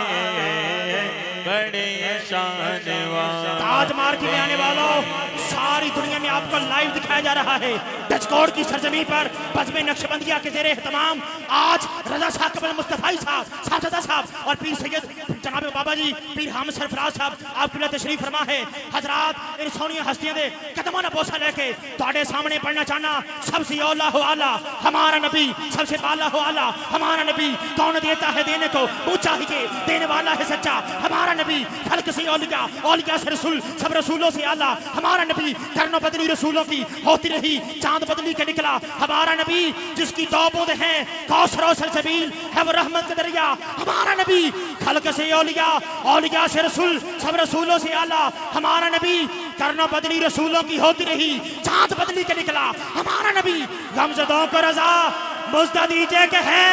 बड़े शान वाले। ताज मार के ले आने वालों, सारी दुनिया में आपको लाइव दिखाया जा रहा है। डिस्कॉर्ड की सरजमी पर बज़्म नक्शबंदिया के ज़ेरे एहतमाम आज रजा साहब कमल मुस्तफ़ाई साहब, साहबजादा साहब और पीर सैयद जनाब बाबा जी पीर हम सरफराज साहब आपकी तशरीफ फरमा है। हजरात इन सोनिया हस्तियां दे कदमों ने बोसा लेके ਤੁਹਾਡੇ सामने पढ़ना चाहना। सबसे औला हो आला हमारा नबी, सबसे बाला हो आला हमारा नबी। कौन देता है देने को, ऊंचा ही के देने वाला है सच्चा हमारा नबी। खल्क से औलिया, औलिया से रसूल, सब रसूलों से आला हमारा नबी। करनो बदली रसूलों की होती रही, चांद बदली के निकला हमारा नबी। जिसकी दो बूंद है कौसर और सलसबील है वो रहमत का दरिया हमारा नबी। खल्क से औलिया, औलिया से रसूल, सब रसूलों से आला हमारा नबी। करनो बदली रसूलों की होती रही, चांद बदली के निकला हमारा नबी। गमज़दों को रजा मुझदा दीजिए के है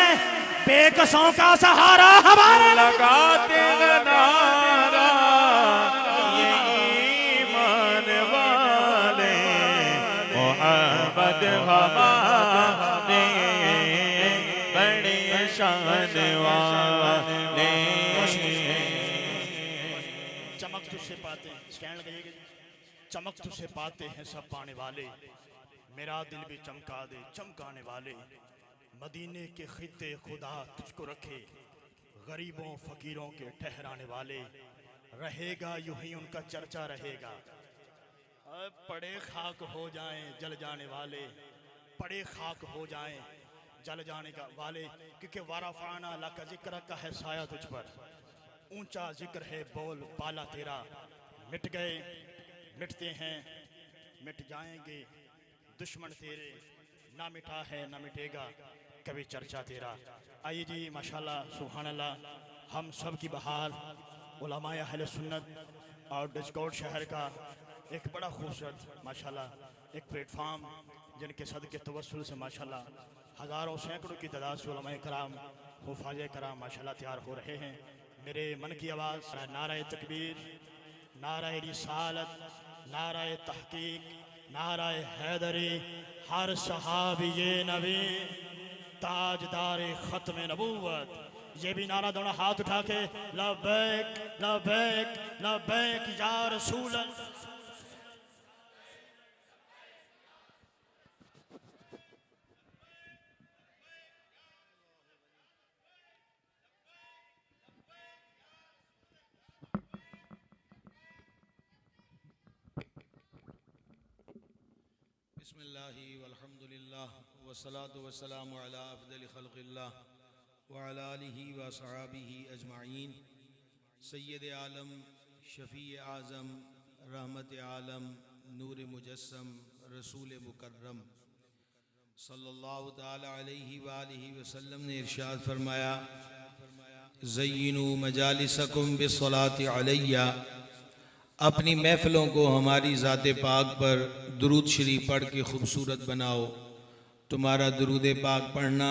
बेकसों का सहारा हमारा। लगाते हैं नारा ये ईमान वाले, मोहब्बत हमारे बड़े शान वाले। चमक तुझसे पाते हैं, स्टैंड लगाइएगा। चमक तुझसे पाते हैं सब पाने वाले, मेरा दिल भी चमका दे चमकाने वाले। मदीने के खित्ते खुदा तुझको रखे, गरीबों फकीरों के ठहराने वाले। रहेगा यूं ही उनका चर्चा रहेगा, पड़े खाक हो जाएं जल जाने वाले। पड़े खाक हो जाएं जल जाने का वाले, क्योंकि वाराफाना ला का जिक्र का है साया तुझ पर। ऊंचा जिक्र है बोल पाला तेरा। मिट गए मिटते हैं मिट जाएंगे दुश्मन तेरे, ना मिटा है ना मिटेगा कभी चर्चा तेरा। आइए जी माशाल्लाह सुभान अल्लाह, हम सब की बहार उलमाए अहले सुन्नत और डिस्कॉर्ड शहर का एक बड़ा खूबसूरत माशाल्लाह एक प्लेटफार्म, जिनके सदके तवस्सुल से माशाल्लाह हज़ारों सैकड़ों की तादाद से उलमाए कराम हुफ़ाज़े कराम माशाल्लाह तैयार हो रहे हैं। मेरे मन की आवाज़ नारा तकबीर, नारा रिसालत, नारा तहकीक, नारा हैदरी, हर सहाबी ये नबी ताजदार ख़त्म नबूवत। ये भी नारा दोनों हाथ उठा के लब्बैक लब्बैक लब्बैक या रसूल। बिस्मिल्लाहि वल्हम्दुलिल्लाह वस्सलातु वस्सलामु अला अफ़ज़ल ख़ल्क़िल्लाह वअला आलिहि व सहाबिहि अजमाइन। सय्यद आलम, शफ़ी आज़म, रहमत आलम, नूर मुजस्सम, रसूल मुकर्रम सल्लल्लाहु ताला अलैहि व आलिहि वसल्लम ने इरशाद फरमाया, ज़य्यिनू मजालिसकुम बिस्सलाति अलैया, अपनी महफ़िलों को हमारी ज़ात पाक पर दुरूद शरीफ पढ़ के खूबसूरत बनाओ। तुम्हारा दुरूद पाक पढ़ना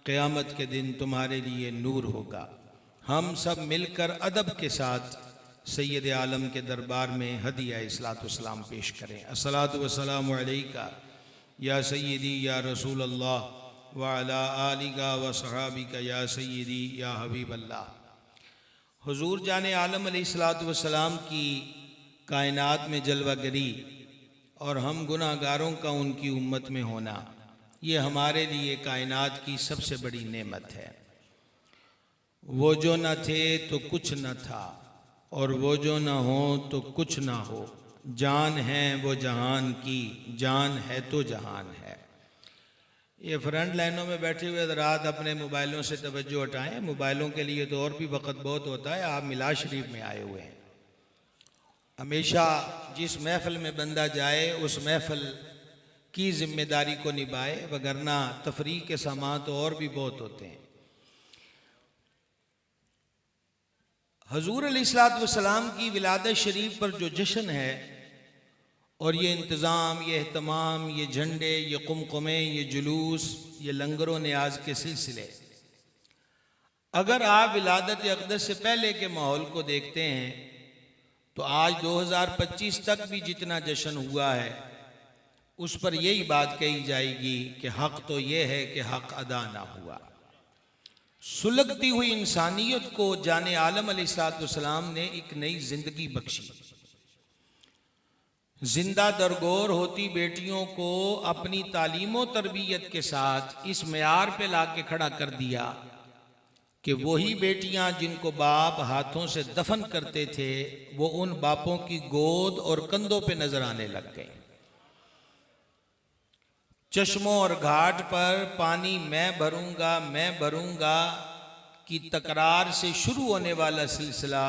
क़यामत के दिन तुम्हारे लिए नूर होगा। हम सब मिलकर अदब के साथ सैयद आलम के दरबार में हदिया इस्लातु सलाम पेश करें। अस्सलातु वस्सलामु अलैका या सय्यदी या रसूल अल्लाह व अला आलिका व सहाबिका या सय्यदी या हबीब अल्लाह। हुजूर जाने आलम अलैहिस्सलातु वस्सलाम की कायनात में जलवागरी और हम गुनाहगारों का उनकी उम्मत में होना, ये हमारे लिए कायनात की सबसे बड़ी नेमत है। वो जो न थे तो कुछ न था और वो जो न हो तो कुछ न हो। जान है वो जहान की, जान है तो जहान है। ये फ्रंट लाइनों में बैठे हुए हज़रात अपने मोबाइलों से तवज्जो हटाएं। मोबाइलों के लिए तो और भी वक़्त बहुत होता है। आप मिलाद शरीफ में आए हुए हैं। हमेशा जिस महफ़िल में बंदा जाए उस महफ़िल की जिम्मेदारी को निभाए, वगरना तफरीह के सामान तो और भी बहुत होते हैं। हजूर अलैहिस्सलातु वस्सलाम की विलादत शरीफ पर जो जश्न है और ये इंतज़ाम, ये एहतमाम, ये झंडे, ये कुमकुमे, ये जुलूस, ये लंगरों न्याज के सिलसिले, अगर आप विलादत अक़दस से पहले के माहौल को देखते हैं तो आज 2025 तक भी जितना जश्न हुआ है उस पर यही बात कही जाएगी कि हक़ तो ये है कि हक़ अदा ना हुआ। सुलगती हुई इंसानियत को जाने आलम अलैहिस्सलातु वस्सलाम ने एक नई जिंदगी बख्शी। जिंदा दरगोर होती बेटियों को अपनी तालीम व तरबियत के साथ इस मेयार पे ला के खड़ा कर दिया कि वही बेटियां जिनको बाप हाथों से दफन करते थे वो उन बापों की गोद और कंधों पे नजर आने लग गए। चश्मों और घाट पर पानी मैं भरूंगा की तकरार से शुरू होने वाला सिलसिला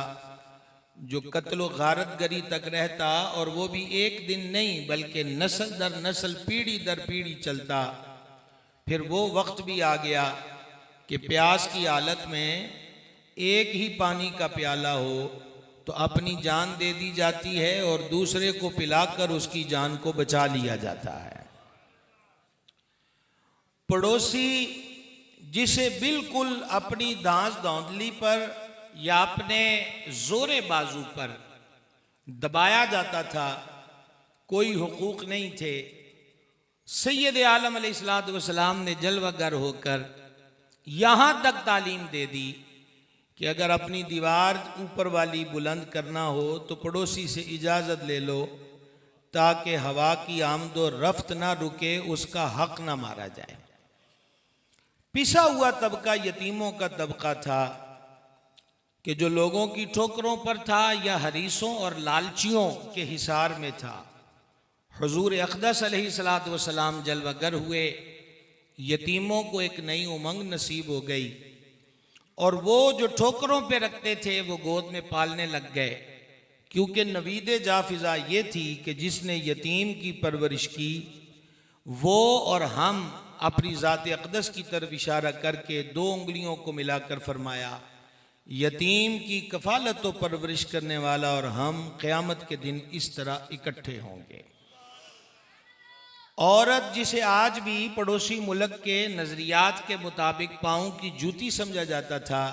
जो कत्लो गारतगरी तक रहता और वो भी एक दिन नहीं बल्कि नस्ल दर नस्ल, पीढ़ी दर पीढ़ी चलता। फिर वो वक्त भी आ गया कि प्यास की हालत में एक ही पानी का प्याला हो तो अपनी जान दे दी जाती है और दूसरे को पिलाकर उसकी जान को बचा लिया जाता है। पड़ोसी जिसे बिल्कुल अपनी दांस धौंधली पर या अपने जोरे बाजू पर दबाया जाता था, कोई हुकूक नहीं थे, सैयद आलम अलैहिस्सलातु वस्सलाम ने जलवागर होकर यहाँ तक तालीम दे दी कि अगर अपनी दीवार ऊपर वाली बुलंद करना हो तो पड़ोसी से इजाज़त ले लो ताकि हवा की आमदो रफ्त ना रुके, उसका हक ना मारा जाए। पिसा हुआ तबका यतीमों का तबका था कि जो लोगों की ठोकरों पर था या हरीसों और लालचियों के हिसार में था। हुजूर अक़दस अलैहिस्सलातु वस्सलाम जलवागर हुए, यतीमों को एक नई उमंग नसीब हो गई और वो जो ठोकरों पे रखते थे वो गोद में पालने लग गए, क्योंकि नवीद जाफिजा ये थी कि जिसने यतीम की परवरिश की वो और हम अपनी ज़ात अक़दस की तरफ इशारा करके दो उंगलियों को मिलाकर फरमाया, यतीम की कफालत व परवरिश करने वाला और हम क़यामत के दिन इस तरह इकट्ठे होंगे। औरत जिसे आज भी पड़ोसी मुल्क के नज़रियात के मुताबिक पाँव की जूती समझा जाता था,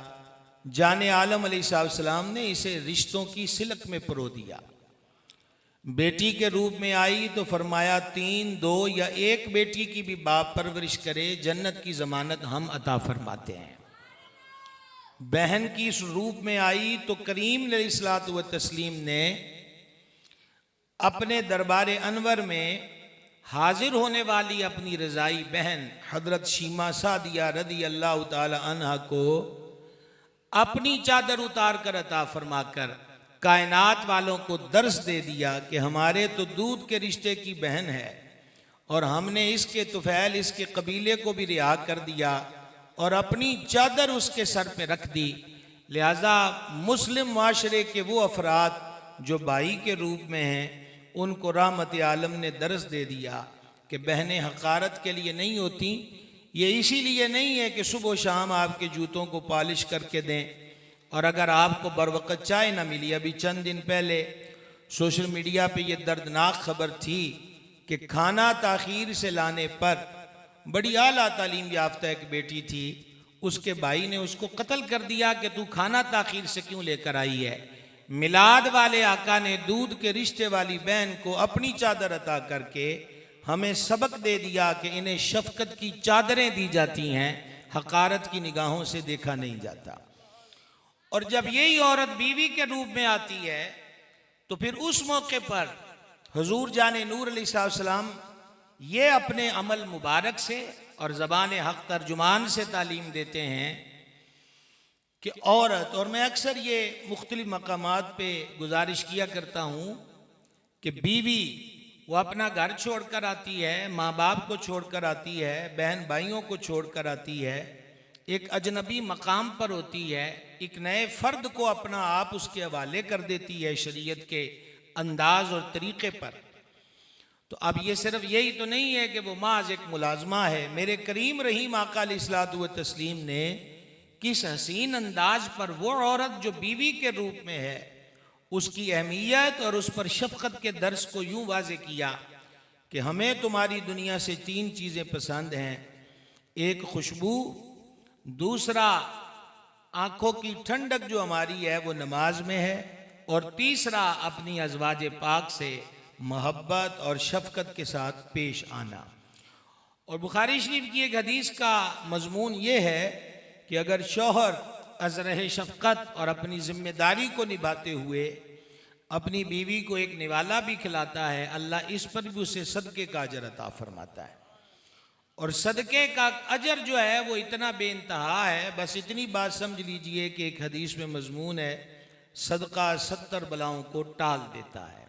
जाने आलम अलैहिस्सलाम ने इसे रिश्तों की सिलक में परो दिया। बेटी के रूप में आई तो फरमाया 3, 2 या 1 बेटी की भी बाप परवरिश करे, जन्नत की ज़मानत हम अता फरमाते हैं। बहन की इस रूप में आई तो करीम अलैहिस्सलातु व तस्लीम ने अपने दरबार अनवर में हाजिर होने वाली अपनी रज़ाई बहन हजरत शीमा सादिया रदी अल्लाह ताला अन्हा को अपनी चादर उतार कर अता फरमाकर कायनात वालों को दर्स दे दिया कि हमारे तो दूध के रिश्ते की बहन है और हमने इसके तुफैल, इसके कबीले को भी रिहा कर दिया और अपनी चादर उसके सर पे रख दी। लिहाजा मुस्लिम माशरे के वो अफराद जो भाई के रूप में हैं, उनको रहमत आलम ने दर्स दे दिया कि बहनें हकारत के लिए नहीं होती। ये इसीलिए नहीं है कि सुबह शाम आपके जूतों को पॉलिश करके दें, और अगर आपको बरवक़्त चाय ना मिली, अभी चंद दिन पहले सोशल मीडिया पे ये दर्दनाक खबर थी कि खाना ताख़ीर से लाने पर बड़ी आला तालीम याफ्ता एक बेटी थी, उसके भाई ने उसको कत्ल कर दिया कि तू खाना ताख़ीर से क्यों लेकर आई है। मिलाद वाले आका ने दूध के रिश्ते वाली बहन को अपनी चादर अता करके हमें सबक दे दिया कि इन्हें शफकत की चादरें दी जाती हैं, हकारत की निगाहों से देखा नहीं जाता। और जब यही औरत बीवी के रूप में आती है तो फिर उस मौके पर हुजूर जाने नूर अलैहिस्सलाम ये अपने अमल मुबारक से और ज़बान हक तर्जुमान से तालीम देते हैं कि औरत, और मैं अक्सर ये मुख्तलिफ मकामात पे गुजारिश किया करता हूँ कि बीवी वो अपना घर छोड़कर आती है, माँ बाप को छोड़कर आती है, बहन भाइयों को छोड़कर आती है, एक अजनबी मकाम पर होती है, एक नए फ़र्द को अपना आप उसके हवाले कर देती है शरीयत के अंदाज और तरीक़े पर। तो अब ये सिर्फ यही तो नहीं है कि वो माज एक मुलाजमा है। मेरे करीम रहीम आका अलैहिस्सलातु व तस्लीम ने किस हसीन अंदाज पर वो औरत जो बीवी के रूप में है उसकी अहमियत और उस पर शफ़क़त के दर्स को यूँ वाज़े किया कि हमें तुम्हारी दुनिया से 3 चीज़ें पसंद हैं। एक खुशबू, दूसरा आँखों की ठंडक जो हमारी है वो नमाज में है, और तीसरा अपनी अज़वाज पाक से मोहब्बत और शफ़क़त के साथ पेश आना। और बुखारी शरीफ की एक हदीस का मजमून ये है कि अगर शौहर अज़रह शफ़क़त और अपनी ज़िम्मेदारी को निभाते हुए अपनी बीवी को एक निवाला भी खिलाता है, अल्लाह इस पर भी उसे सदक़े का अजर अता फरमाता है। और सदक़े का अजर जो है वो इतना बेइंतहा है, बस इतनी बात समझ लीजिए कि एक हदीस में मजमून है, सदका 70 बलाओं को टाल देता है।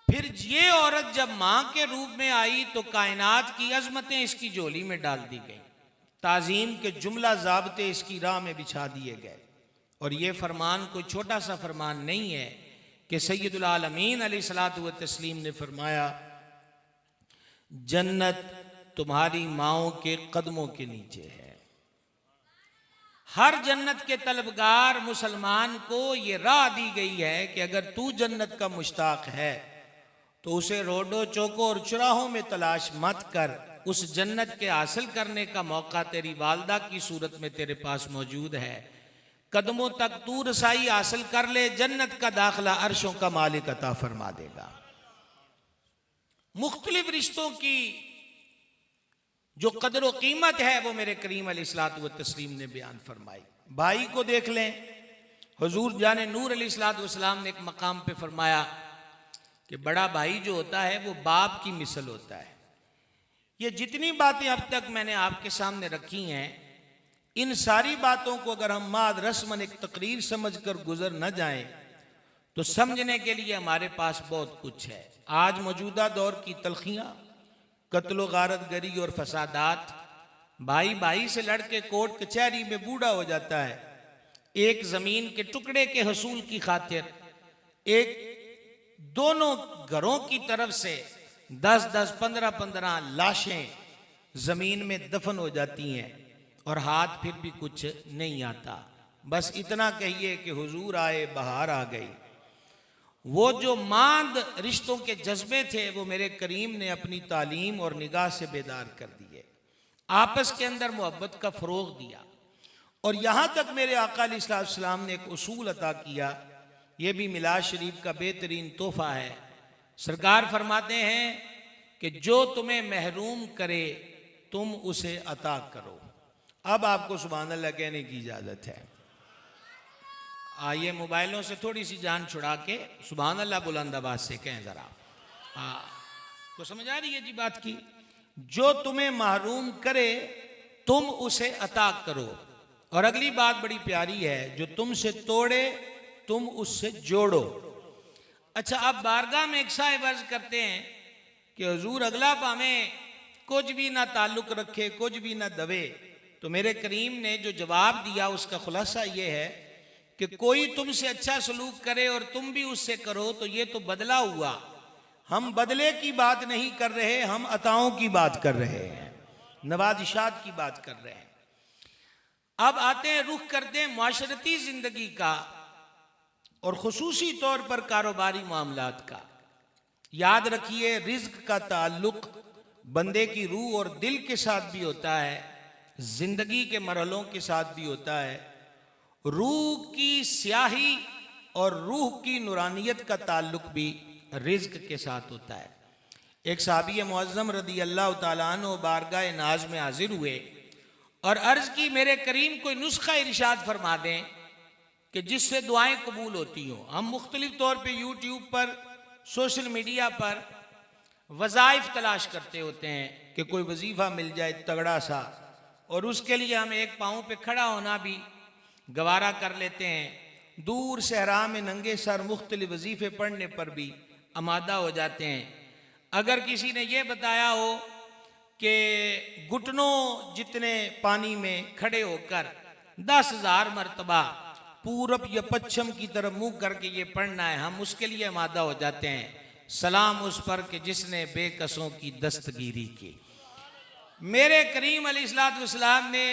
फिर ये औरत जब माँ के रूप में आई तो कायनात की अजमतें इसकी झोली में डाल दी गई, ताज़ीम के जुमला ज़ाब्ते इसकी राह में बिछा दिए गए। और ये फरमान कोई छोटा सा फरमान नहीं है कि सैयदुल आलमीन अलैहिस्सलातु व तस्लीम ने फरमाया, जन्नत तुम्हारी माओं के कदमों के नीचे है। हर जन्नत के तलबगार मुसलमान को ये राह दी गई है कि अगर तू जन्नत का मुश्ताक है तो उसे रोडों चौकों और चौराहों में तलाश मत कर, उस जन्नत के हासिल करने का मौका तेरी वालदा की सूरत में तेरे पास मौजूद है। कदमों तक तू रसाई हासिल कर ले, जन्नत का दाखिला अर्शों का मालिक अता फरमा देगा। मुख्तलिफ रिश्तों की जो कदर व कीमत है वो मेरे करीम अलैहिस्सलातु व तस्लीम ने बयान फरमाई। भाई को देख लें, हुजूर जाने नूर अलैहिस्सलातु वस्सलाम ने एक मकाम पे फरमाया कि बड़ा भाई जो होता है वो बाप की मिसल होता है। ये जितनी बातें अब तक मैंने आपके सामने रखी हैं, इन सारी बातों को अगर हम माद रस्मन एक तकरीर समझकर गुजर न जाएं तो समझने के लिए हमारे पास बहुत कुछ है। आज मौजूदा दौर की तलखियाँ, कत्लो गारत गरी और फसादात, भाई भाई से लड़के कोर्ट कचहरी में बूढ़ा हो जाता है, एक ज़मीन के टुकड़े के हसूल की खातिर एक दोनों घरों की तरफ से 10-10, 15-15 लाशें ज़मीन में दफन हो जाती हैं और हाथ फिर भी कुछ नहीं आता। बस इतना कहिए कि हुजूर आए, बहार आ गई। वो जो मांद रिश्तों के जज्बे थे वो मेरे करीम ने अपनी तालीम और निगाह से बेदार कर दिए, आपस के अंदर मोहब्बत का फ़रोग़ दिया। और यहाँ तक मेरे आका अलैहिस्सलाम ने एक उसूल अता किया, ये भी मिलाद शरीफ का बेहतरीन तोहफ़ा है। सरकार फरमाते हैं कि जो तुम्हें महरूम करे तुम उसे अता करो। अब आपको सुभान अल्लाह कहने की इजाज़त है। आइए मोबाइलों से थोड़ी सी जान छुड़ा के सुभान अल्लाह बुलंद आवाज़ से कहें ज़रा। को समझ आ रही है जी बात की? जो तुम्हें महरूम करे तुम उसे अता करो। और अगली बात बड़ी प्यारी है, जो तुमसे तोड़े तुम उससे जोड़ो। अच्छा, अब बारगाह में एक साहिब अर्ज करते हैं कि हुजूर अगला भावें कुछ भी ना ताल्लुक रखे, कुछ भी ना दवे, तो मेरे करीम ने जो जवाब दिया उसका खुलासा ये है कि कोई तुमसे अच्छा सलूक करे और तुम भी उससे करो तो ये तो बदला हुआ। हम बदले की बात नहीं कर रहे, हम अताओं की बात कर रहे हैं, नवाजिशात की बात कर रहे हैं। अब आते हैं, रुख करते हैं माशरती जिंदगी का और खुसूसी तौर पर कारोबारी मामलात का। याद रखिए, रिज्क का ताल्लुक बंदे की रूह और दिल के साथ भी होता है, जिंदगी के मरहलों के साथ भी होता है। रूह की स्याही और रूह की नूरानियत का ताल्लुक भी रिज्क के साथ होता है। एक साहबी मुअज्जम रदी अल्लाह तआला अन्हु बारगाह नाज में हाजिर हुए और अर्ज की, मेरे करीम कोई नुस्खा इरशाद फरमा दें कि जिससे दुआएं कबूल होती हों। हम मुख्तलिफ तौर पे यूट्यूब पर, सोशल मीडिया पर वज़ाइफ तलाश करते होते हैं कि कोई वजीफ़ा मिल जाए तगड़ा सा, और उसके लिए हम एक पाँव पे खड़ा होना भी गवारा कर लेते हैं। दूर सहरा में नंगे सर मुख्तलिफ वजीफ़े पढ़ने पर भी आमादा हो जाते हैं। अगर किसी ने यह बताया हो कि घुटनों जितने पानी में खड़े होकर 10,000 मरतबा पूरब या पश्चिम की तरफ मुंह करके ये पढ़ना है, हम उसके लिए आमादा हो जाते हैं। सलाम उस पर कि जिसने बेकसों की दस्तगीरी की। मेरे करीम अलैहिस्सलाम ने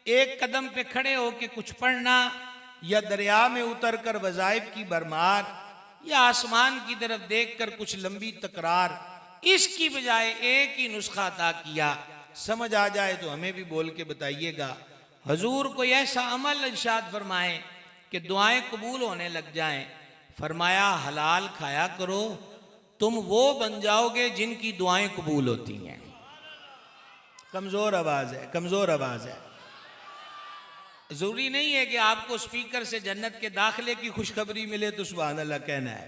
एक कदम पे खड़े होकर कुछ पढ़ना या दरिया में उतरकर वज़ाइफ की भरमार या आसमान की तरफ देखकर कुछ लंबी तकरार, इसकी बजाय एक ही नुस्खा अता किया। समझ आ जाए तो हमें भी बोल के बताइएगा। हजूर कोई ऐसा अमल इरशाद फरमाए कि दुआएं कबूल होने लग जाएं। फरमाया, हलाल खाया करो, तुम वो बन जाओगे जिनकी दुआएं कबूल होती हैं। कमजोर आवाज है, कमजोर आवाज है। जरूरी नहीं है कि आपको स्पीकर से जन्नत के दाखिले की खुशखबरी मिले तो सुभान अल्लाह कहना है।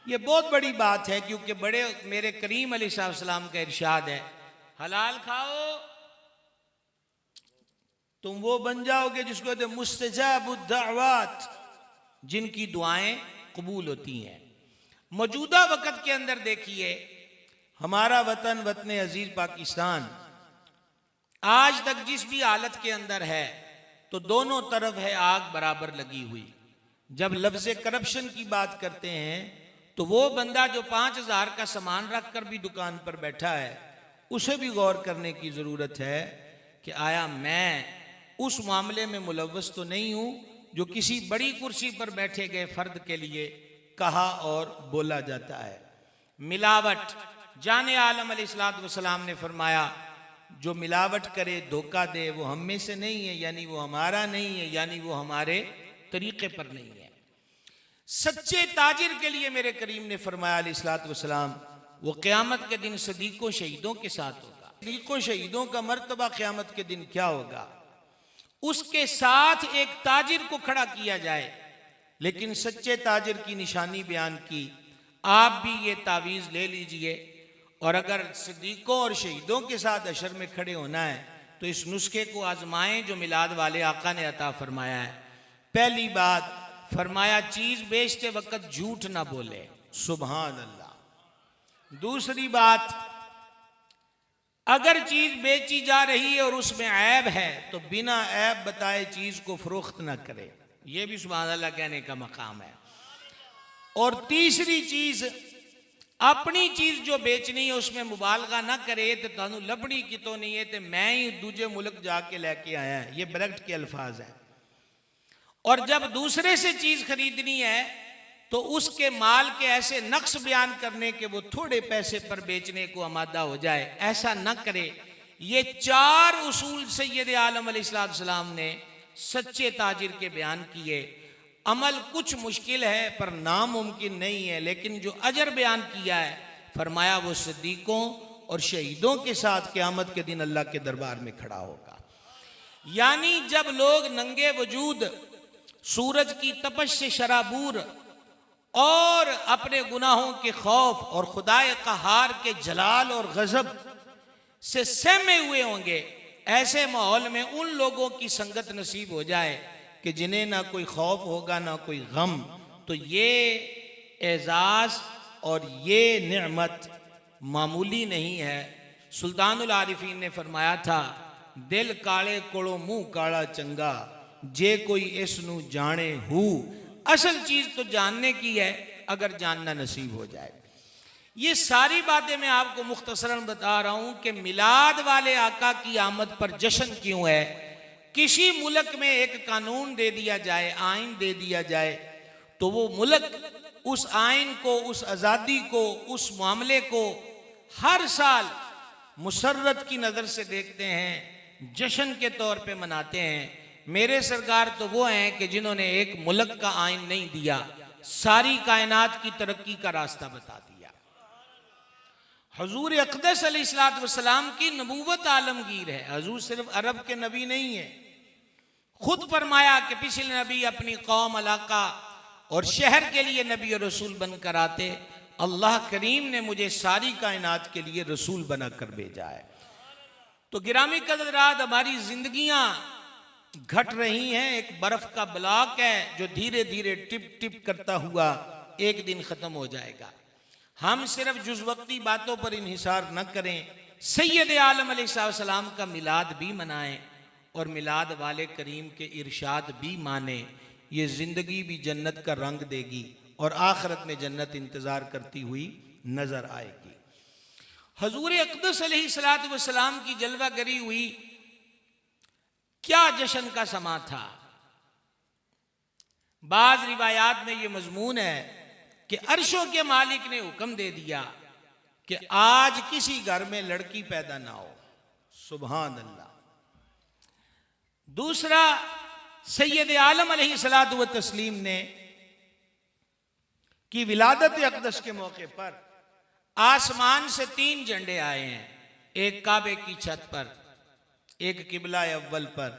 ये बहुत बड़ी बात है, क्योंकि बड़े मेरे करीम अलैहिस्सलाम का इरशाद है, हलाल खाओ तुम वो बन जाओगे जिसको कहते मुस्तजाबुद दाअवात, जिनकी दुआएं कबूल होती हैं। मौजूदा वक़्त के अंदर देखिए, हमारा वतन वतन अजीज पाकिस्तान आज तक जिस भी हालत के अंदर है तो दोनों तरफ है आग बराबर लगी हुई। जब लफ्ज़ करप्शन की बात करते हैं तो वो बंदा जो 5,000 का सामान रख कर भी दुकान पर बैठा है, उसे भी गौर करने की ज़रूरत है कि आया मैं उस मामले में मुलव्वस तो नहीं हूँ जो किसी बड़ी कुर्सी पर बैठे गए फर्द के लिए कहा और बोला जाता है। मिलावट, जाने आलम अलैहिस्सलाम ने फरमाया, जो मिलावट करे धोखा दे वो हम में से नहीं है, यानी वो हमारा नहीं है, यानी वो हमारे तरीके पर नहीं है। सच्चे ताजिर के लिए मेरे करीम ने फरमाया अलैहिस्सलाम, वो क़यामत के दिन सदीकों शहीदों के साथ होगा। सदीकों शहीदों का मर्तबा क़यामत के दिन क्या होगा? उसके साथ एक ताजिर को खड़ा किया जाए। लेकिन सच्चे ताजिर की निशानी बयान की। आप भी ये तावीज़ ले लीजिए, और अगर सिद्दीकों और शहीदों के साथ अशर में खड़े होना है तो इस नुस्खे को आजमाएं जो मिलाद वाले आका ने अता फरमाया है। पहली बात फरमाया, चीज बेचते वक्त झूठ ना बोले, सुभान अल्लाह। दूसरी बात, अगर चीज बेची जा रही है और उसमें ऐब है तो बिना ऐब बताए चीज को फरोख्त ना करे, यह भी सुभान अल्लाह कहने का मकाम है। और तीसरी चीज, अपनी चीज जो बेचनी है उसमें मुबालगा ना करे तो तानू लबड़ी की तो नहीं है तो मैं ही दूजे मुल्क जाके लेके आया है, ये ब्रैकेट के अल्फाज है। और जब दूसरे से चीज खरीदनी है तो उसके माल के ऐसे नक्श बयान करने के वो थोड़े पैसे पर बेचने को आमादा हो जाए, ऐसा न करे। ये 4 उसूल सैयद आलम अलैहिस्सलाम ने सच्चे ताजिर के बयान किए। अमल कुछ मुश्किल है पर नामुमकिन नहीं है, लेकिन जो अजर बयान किया है फरमाया वो सिद्दीकों और शहीदों के साथ क़यामत के दिन अल्लाह के दरबार में खड़ा होगा। यानी जब लोग नंगे वजूद सूरज की तपश से शराबूर और अपने गुनाहों के खौफ और खुदाए क़हार के जलाल और गजब से सहमे हुए होंगे, ऐसे माहौल में उन लोगों की संगत नसीब हो जाए कि जिन्हें ना कोई खौफ होगा ना कोई गम, तो ये एजाज और ये नेमत मामूली नहीं है। सुल्तानुल आरिफीन ने फरमाया था दिल काले कोलो मुंह काला चंगा, जे कोई इस नू जाने हु। असल चीज तो जानने की है, अगर जानना नसीब हो जाए। ये सारी बातें मैं आपको मुख्तसरन बता रहा हूं कि मिलाद वाले आका की आमद पर जश्न क्यों है। किसी मुल्क में एक कानून दे दिया जाए, आइन दे दिया जाए, तो वो मुल्क उस आइन को, उस आज़ादी को, उस मामले को हर साल मुसर्रत की नज़र से देखते हैं, जश्न के तौर पे मनाते हैं। मेरे सरकार तो वो हैं कि जिन्होंने एक मुल्क का आइन नहीं दिया, सारी कायनात की तरक्की का रास्ता बता दिया। हुजूर अक़दस अलैहिस्सलातु वस्सलाम की नबूवत आलमगीर है। हुजूर सिर्फ अरब के नबी नहीं है, खुद फरमाया कि पिछले नबी अपनी कौम, इलाका और शहर के लिए नबी और रसूल बनकर आते, अल्लाह करीम ने मुझे सारी कायनात के लिए रसूल बनाकर भेजा है। तो गिरामी कदरात, हमारी जिंदगियां घट रही हैं, एक बर्फ का ब्लॉक है जो धीरे धीरे टिप टिप करता हुआ एक दिन खत्म हो जाएगा। हम सिर्फ जुज़वक्ती बातों पर इन्हिसार न करें, सैयद आलम अलैहिस्सलाम का मिलाद भी मनाएं और मिलाद वाले करीम के इरशाद भी माने। ये जिंदगी भी जन्नत का रंग देगी और आखिरत में जन्नत इंतजार करती हुई नजर आएगी। हुजूर अक़दस अलैहिस्सलातु वस्सलाम की जलवागरी हुई, क्या जश्न का समा था। बाज रिवायात में ये मजमून है कि अर्शों के मालिक ने हुक्म दे दिया कि आज किसी घर में लड़की पैदा ना हो। सुभान अल्लाह। दूसरा, सैयद आलम अलैहिस्सलातु व तस्लीम ने की विलादत अक़दस के मौके पर आसमान से 3 झंडे आए हैं, एक काबे की छत पर, एक किबला अव्वल पर,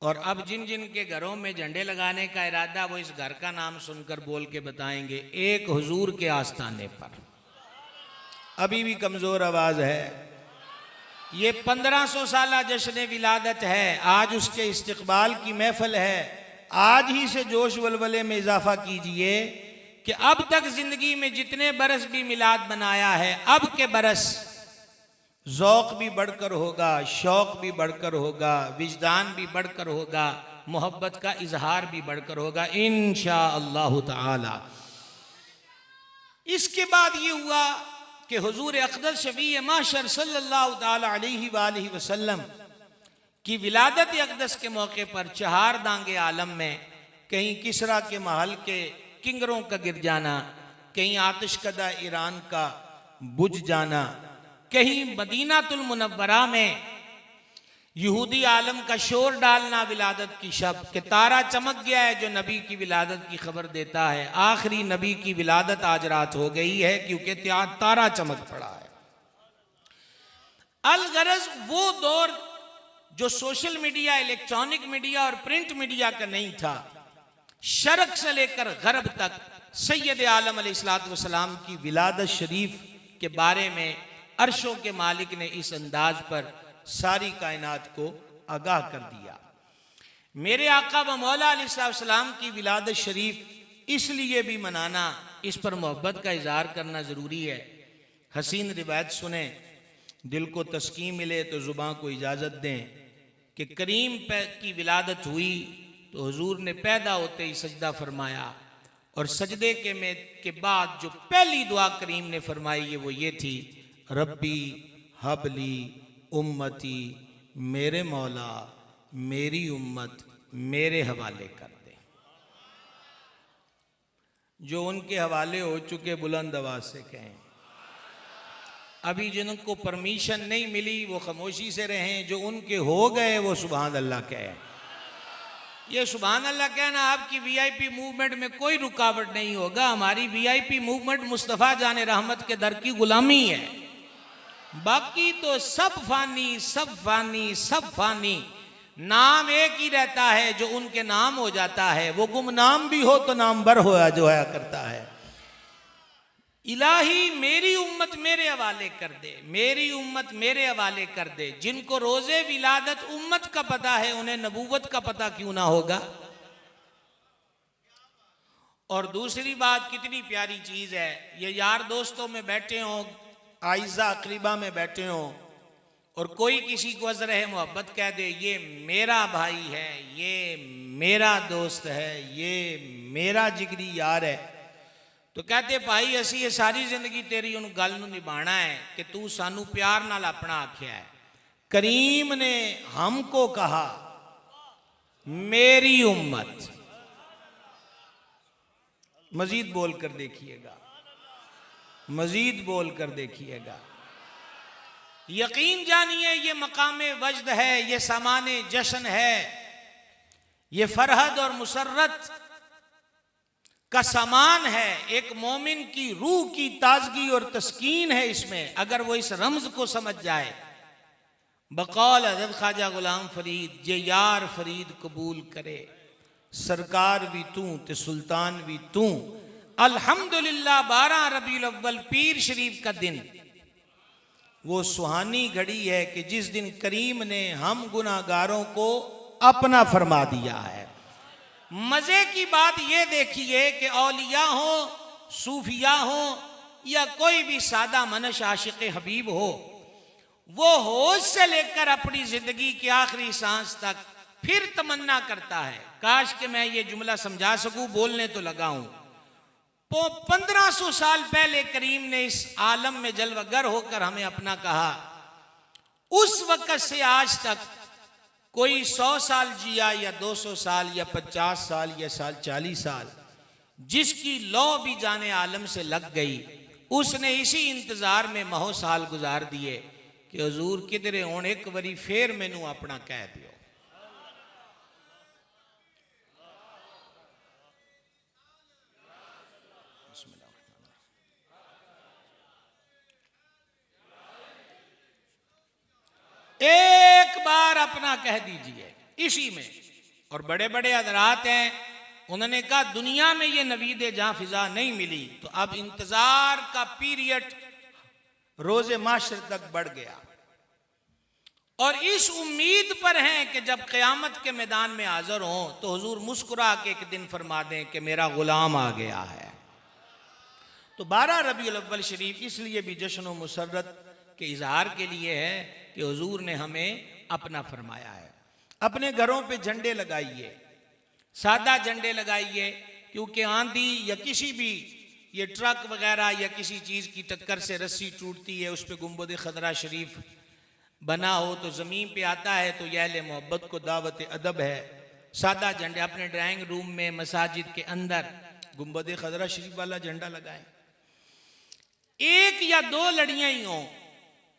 और अब जिन जिन के घरों में झंडे लगाने का इरादा, वो इस घर का नाम सुनकर बोल के बताएंगे, एक हुजूर के आस्थाने पर। अभी भी कमजोर आवाज है। ये 1500 साला जश्न विलादत है, आज उसके इस्तकबाल की महफिल है। आज ही से जोश वलवले में इजाफा कीजिए कि अब तक जिंदगी में जितने बरस भी मिलाद बनाया है, अब के बरस ज़ौक़ भी बढ़कर होगा, शौक़ भी बढ़कर होगा, विजदान भी बढ़कर होगा, मोहब्बत का इजहार भी बढ़कर होगा इंशाअल्लाह ताला। इसके बाद ये हुआ कि हुजूर अक़दस शफ़ी माशर सल्लल्लाहु ताला अलैहि वालैहि वसल्लम की विलादत अक़दस के मौके पर चहारदांगे आलम में कहीं किसरा के महल के किंगरों का गिर जाना, कहीं आतिशकदा ईरान का बुझ जाना, कहीं मदीनातुल मुनव्वरा में यहूदी आलम का शोर डालना विलादत की शब के तारा चमक गया है जो नबी की विलादत की खबर देता है। आखिरी नबी की विलादत आज रात हो गई है क्योंकि तारा चमक पड़ा है। अलगरज वो दौर जो सोशल मीडिया, इलेक्ट्रॉनिक मीडिया और प्रिंट मीडिया का नहीं था, शर्क से लेकर गरब तक सैयद आलम अलैहिस्सलातु वस्सलाम की विलादत शरीफ के बारे में अर्शों के मालिक ने इस अंदाज पर सारी कायनात को आगाह कर दिया। मेरे आका व मौला अलैहिस्सलाम की विलादत शरीफ इसलिए भी मनाना, इस पर मोहब्बत का इजहार करना ज़रूरी है। हसीन रिवायत सुने, दिल को तस्कीन मिले तो ज़ुबान को इजाज़त दें कि करीम की विलादत हुई तो हुजूर ने पैदा होते ही सजदा फरमाया, और सजदे के बाद जो पहली दुआ करीम ने फरमाई है वो ये थी, रब्बी हबली उम्मती, मेरे मौला मेरी उम्मत मेरे हवाले कर दे। जो उनके हवाले हो चुके बुलंद आवाज से कहें। अभी जिनको परमिशन नहीं मिली वो खामोशी से रहें, जो उनके हो गए वो सुभान अल्लाह कहें। ये सुभान अल्लाह कहना आपकी वीआईपी मूवमेंट में कोई रुकावट नहीं होगा। हमारी वीआईपी मूवमेंट मुस्तफ़ा जाने रहमत के दर की गुलामी है। बाकी तो सब फानी, सब फानी, सब फानी। नाम एक ही रहता है, जो उनके नाम हो जाता है वो गुमनाम भी हो तो नाम बर होया जो है करता है। इलाही मेरी उम्मत मेरे हवाले कर दे, मेरी उम्मत मेरे हवाले कर दे। जिनको रोजे विलादत उम्मत का पता है उन्हें नबूवत का पता क्यों ना होगा। और दूसरी बात, कितनी प्यारी चीज है, ये यार दोस्तों में बैठे हों, आइज़ा अकरीबा में बैठे हों और कोई किसी को अज़र मोहब्बत कह दे, ये मेरा भाई है, ये मेरा दोस्त है, ये मेरा जिगरी यार है, तो कहते भाई असी ये सारी जिंदगी तेरी उन गल नूं निभाना है कि तू सानू प्यार नाल अपना आख्या है। करीम ने हमको कहा मेरी उम्मत, मजीद बोल कर देखिएगा, मजीद बोल कर देखिएगा। यकीन जानिए ये मकामे वजद है, ये सामाने जश्न है, ये फरहद और मुसर्रत का सामान है। एक मोमिन की रूह की ताजगी और तस्कीन है इसमें, अगर वो इस रमज को समझ जाए। बकौल हज़रत ख्वाजा गुलाम फरीद, जे यार फरीद कबूल करे, सरकार भी तू ते सुल्तान भी तू। अल्हम्दुलिल्लाह 12 रबीउल अव्वल पीर शरीफ का दिन वो सुहानी घड़ी है कि जिस दिन करीम ने हम गुनाहगारों को अपना फरमा दिया है। मजे की बात यह देखिए कि औलिया हो, सूफिया हो या कोई भी सादा मनश आशिक हबीब हो, वो होश से लेकर अपनी जिंदगी की आखिरी सांस तक फिर तमन्ना करता है, काश कि मैं ये जुमला समझा सकूं, बोलने तो लगा हूं। 1500 साल पहले करीम ने इस आलम में जलवागर होकर हमें अपना कहा। उस वक्त से आज तक कोई 100 साल जिया या 200 साल या 50 साल या 40 साल, जिसकी लौ भी जाने आलम से लग गई, उसने इसी इंतजार में महो साल गुजार दिए कि हुजूर किधरे हुण एक बारी फिर मैनू अपना कह दियो। एक बार अपना कह दीजिए इसी में। और बड़े बड़े हज़रात हैं, उन्होंने कहा दुनिया में ये नवीद जहां फिजा नहीं मिली, तो अब इंतजार का पीरियड रोजे माशर तक बढ़ गया और इस उम्मीद पर हैं कि जब क़यामत के मैदान में हाजिर हों तो हुजूर मुस्कुरा के एक दिन फरमा दें कि मेरा गुलाम आ गया है। तो 12 रबीउल अव्वल शरीफ इसलिए भी जश्न व मुसर्रत के इजहार के लिए है कि हुजूर ने हमें अपना फरमाया है। अपने घरों पे झंडे लगाइए, सादा झंडे लगाइए, क्योंकि आंधी या किसी भी ये ट्रक वगैरह या किसी चीज़ की टक्कर से रस्सी टूटती है, उस पर गुंबद खदरा शरीफ बना हो तो ज़मीन पे आता है, तो यह अहले मोहब्बत को दावत अदब है। सादा झंडे अपने ड्राइंग रूम में, मसाजिद के अंदर गुंबद खदरा शरीफ वाला झंडा लगाएं। एक या दो लड़ियां ही हों,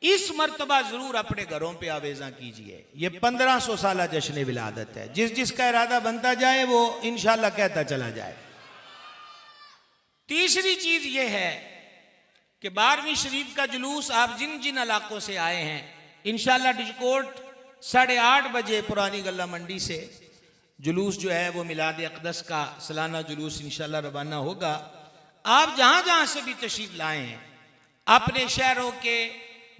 इस मर्तबा जरूर अपने घरों पे आवेजा कीजिए। ये 1500 साल जश्न विलादत है, जिस जिसका इरादा बनता जाए वो इंशाल्लाह कहता चला जाए। तीसरी चीज ये है कि 12वीं शरीफ का जुलूस आप जिन जिन इलाकों से आए हैं, इंशाल्लाह डिजकोट 8:30 बजे पुरानी गल्ला मंडी से जुलूस जो है वो मिलाद अक़दस का सालाना जुलूस इंशाल्लाह रवाना होगा। आप जहां जहां से भी तशरीफ लाए हैं, अपने शहरों के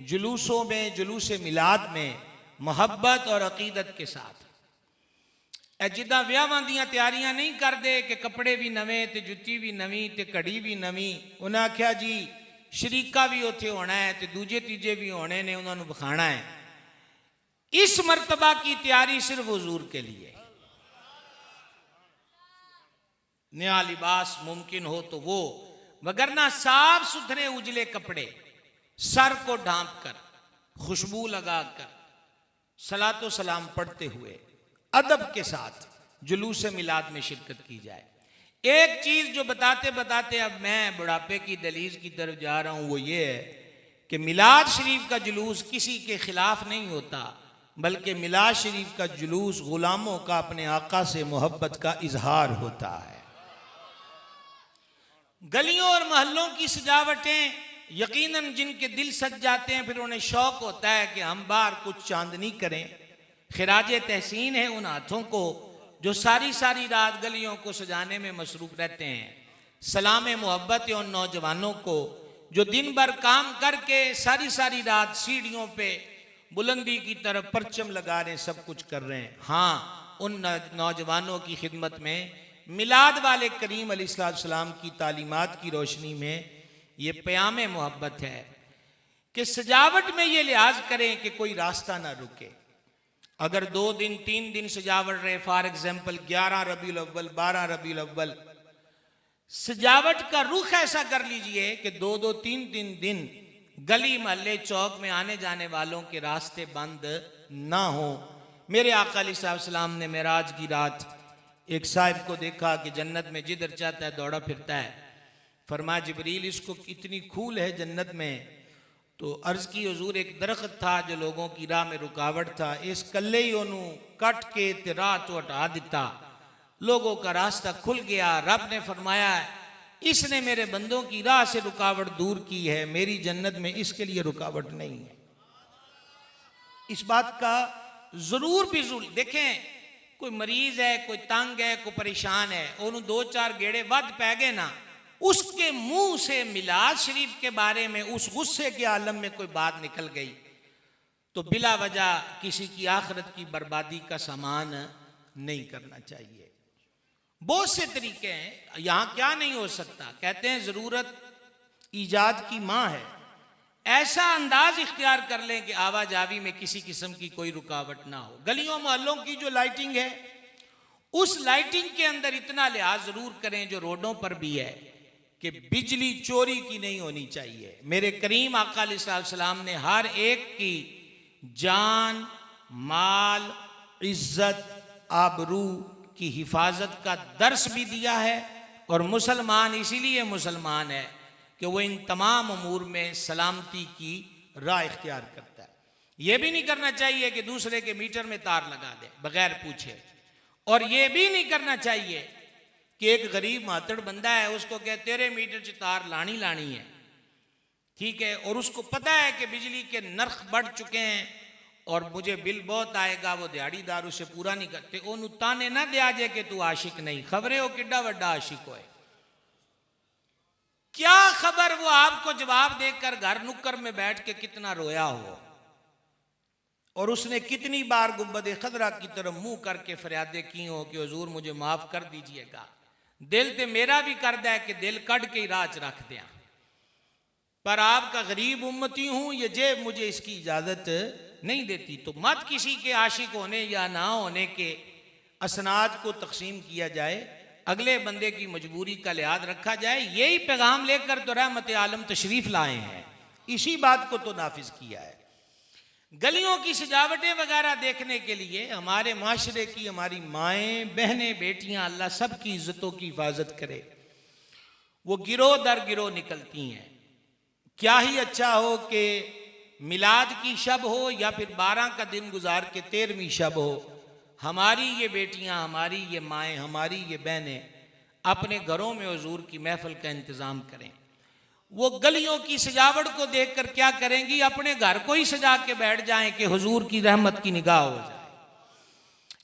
जुलूसों में, जुलूस मिलाद में मोहब्बत और अकीदत के साथ जिदा विआहां दियां तैयारियां नहीं करते कि कपड़े भी नवें ते जुत्ती भी नवीं ते घड़ी भी नवीं, उन्हें आख्या जी शरीका भी उत्थे होना है ते दूजे तीजे भी होने ने, उन्होंने विखाना है। इस मर्तबा की तैयारी सिर्फ हुजूर के लिए। नया लिबास मुमकिन हो तो वो, वगरना साफ सुथरे उजले कपड़े, सर को ढांप कर, खुशबू लगाकर, सलातो सलाम पढ़ते हुए अदब के साथ जुलूस मिलाद में शिरकत की जाए। एक चीज जो बताते बताते अब मैं बुढ़ापे की दलीज की तरफ जा रहा हूं, वो ये है कि मिलाद शरीफ का जुलूस किसी के खिलाफ नहीं होता, बल्कि मिलाद शरीफ का जुलूस गुलामों का अपने आका से मोहब्बत का इजहार होता है। गलियों और मोहल्लों की सजावटें यकीनन जिनके दिल सज जाते हैं, फिर उन्हें शौक होता है कि हम बाहर कुछ चांदनी करें। खिराज तहसीन है उन हाथों को जो सारी सारी रात गलियों को सजाने में मसरूफ रहते हैं। सलाम मोहब्बत है उन नौजवानों को जो दिन भर काम करके सारी सारी रात सीढ़ियों पे बुलंदी की तरफ परचम लगा रहे, सब कुछ कर रहे हैं। हाँ, उन नौजवानों की खिदमत में मिलाद वाले करीम अलैहिस्सलाम की तालीमात की रोशनी में ये प्याम मोहब्बत है। कि सजावट में ये लिहाज करें कि कोई रास्ता ना रुके। अगर 2 दिन 3 दिन सजावट रहे, फॉर एग्जाम्पल 11 रबीउल अव्वल, 12 रबीउल अव्वल, सजावट का रुख ऐसा कर लीजिए कि 2-2 3-3 दिन गली महल्ले चौक में आने जाने वालों के रास्ते बंद ना हो। मेरे आका अलैहिस्सलाम ने मेराज की रात एक साहिब को देखा कि जन्नत में जिधर चाहता है दौड़ा फिरता है। फरमाया जिब्रील इसको इतनी खूल है जन्नत में। तो अर्ज की हुजूर एक दरख्त था जो लोगों की राह में रुकावट था, इस कल्ले ही ओनू कट के ते राह तो हटा दिता, लोगों का रास्ता खुल गया। रब ने फरमाया इसने मेरे बंदों की राह से रुकावट दूर की है, मेरी जन्नत में इसके लिए रुकावट नहीं है। इस बात का जरूर भी देखें, कोई मरीज है, कोई तंग है, कोई परेशान है, ओनू 2-4 गेड़े वध पै गए ना, उसके मुंह से मिलाद शरीफ के बारे में उस गुस्से के आलम में कोई बात निकल गई तो बिला वजह किसी की आखिरत की बर्बादी का सामान नहीं करना चाहिए। बहुत से तरीके हैं, यहां क्या नहीं हो सकता। कहते हैं जरूरत ईजाद की मां है। ऐसा अंदाज इख्तियार कर लें कि आवाजावी में किसी किस्म की कोई रुकावट ना हो। गलियों मोहल्लों की जो लाइटिंग है, उस लाइटिंग के अंदर इतना लिहाज जरूर करें जो रोडों पर भी है कि बिजली चोरी की नहीं होनी चाहिए। मेरे करीम आका अलैहिस्सलाम ने हर एक की जान, माल, इज्जत, आबरू की हिफाजत का दर्स भी दिया है। और मुसलमान इसीलिए मुसलमान है कि वो इन तमाम अमूर में सलामती की राह इख्तियार करता है। यह भी नहीं करना चाहिए कि दूसरे के मीटर में तार लगा दे बगैर पूछे। और यह भी नहीं करना चाहिए कि एक गरीब मातड़ बंदा है, उसको कहे तेरे मीटर से तार लानी है, ठीक है, और उसको पता है कि बिजली के नर्ख बढ़ चुके हैं और मुझे बिल बहुत आएगा, वो दिहाड़ीदार उसे पूरा नहीं करते, ओनू ताने ना दिया जाए कि तू आशिक नहीं, खबरें हो किड्डा वड्डा आशिक होए। क्या खबर वो आपको जवाब देकर घर नुक्कर में बैठ के कितना रोया हो और उसने कितनी बार गुंबद खदरा की तरफ मुंह करके फरियादे की हो कि हुजूर मुझे माफ कर दीजिएगा। दिल ते मेरा भी करदा है कि दिल कड़ के ही राह च रख दिया, पर आपका गरीब उम्मती हूं, ये जेब मुझे इसकी इजाजत नहीं देती। तो मत किसी के आशिक होने या ना होने के असनाद को तकसीम किया जाए, अगले बंदे की मजबूरी का लिहाज रखा जाए। यही पैगाम लेकर तो रहमत आलम तशरीफ लाए हैं, इसी बात को तो नाफिज किया है। गलियों की सजावटें वगैरह देखने के लिए हमारे माशरे की हमारी माएँ, बहनें, बेटियां, अल्लाह सब की इज्जतों की हिफाजत करे, वो गिरोह दर गिरोह निकलती हैं। क्या ही अच्छा हो कि मिलाद की शब हो या फिर 12 का दिन गुजार के 13वीं शब हो, हमारी ये बेटियां, हमारी ये माएँ, हमारी ये बहनें अपने घरों में हुजूर की महफिल का इंतज़ाम करें। वो गलियों की सजावट को देखकर क्या करेंगी, अपने घर को ही सजा के बैठ जाएं कि हुजूर की रहमत की निगाह हो जाए।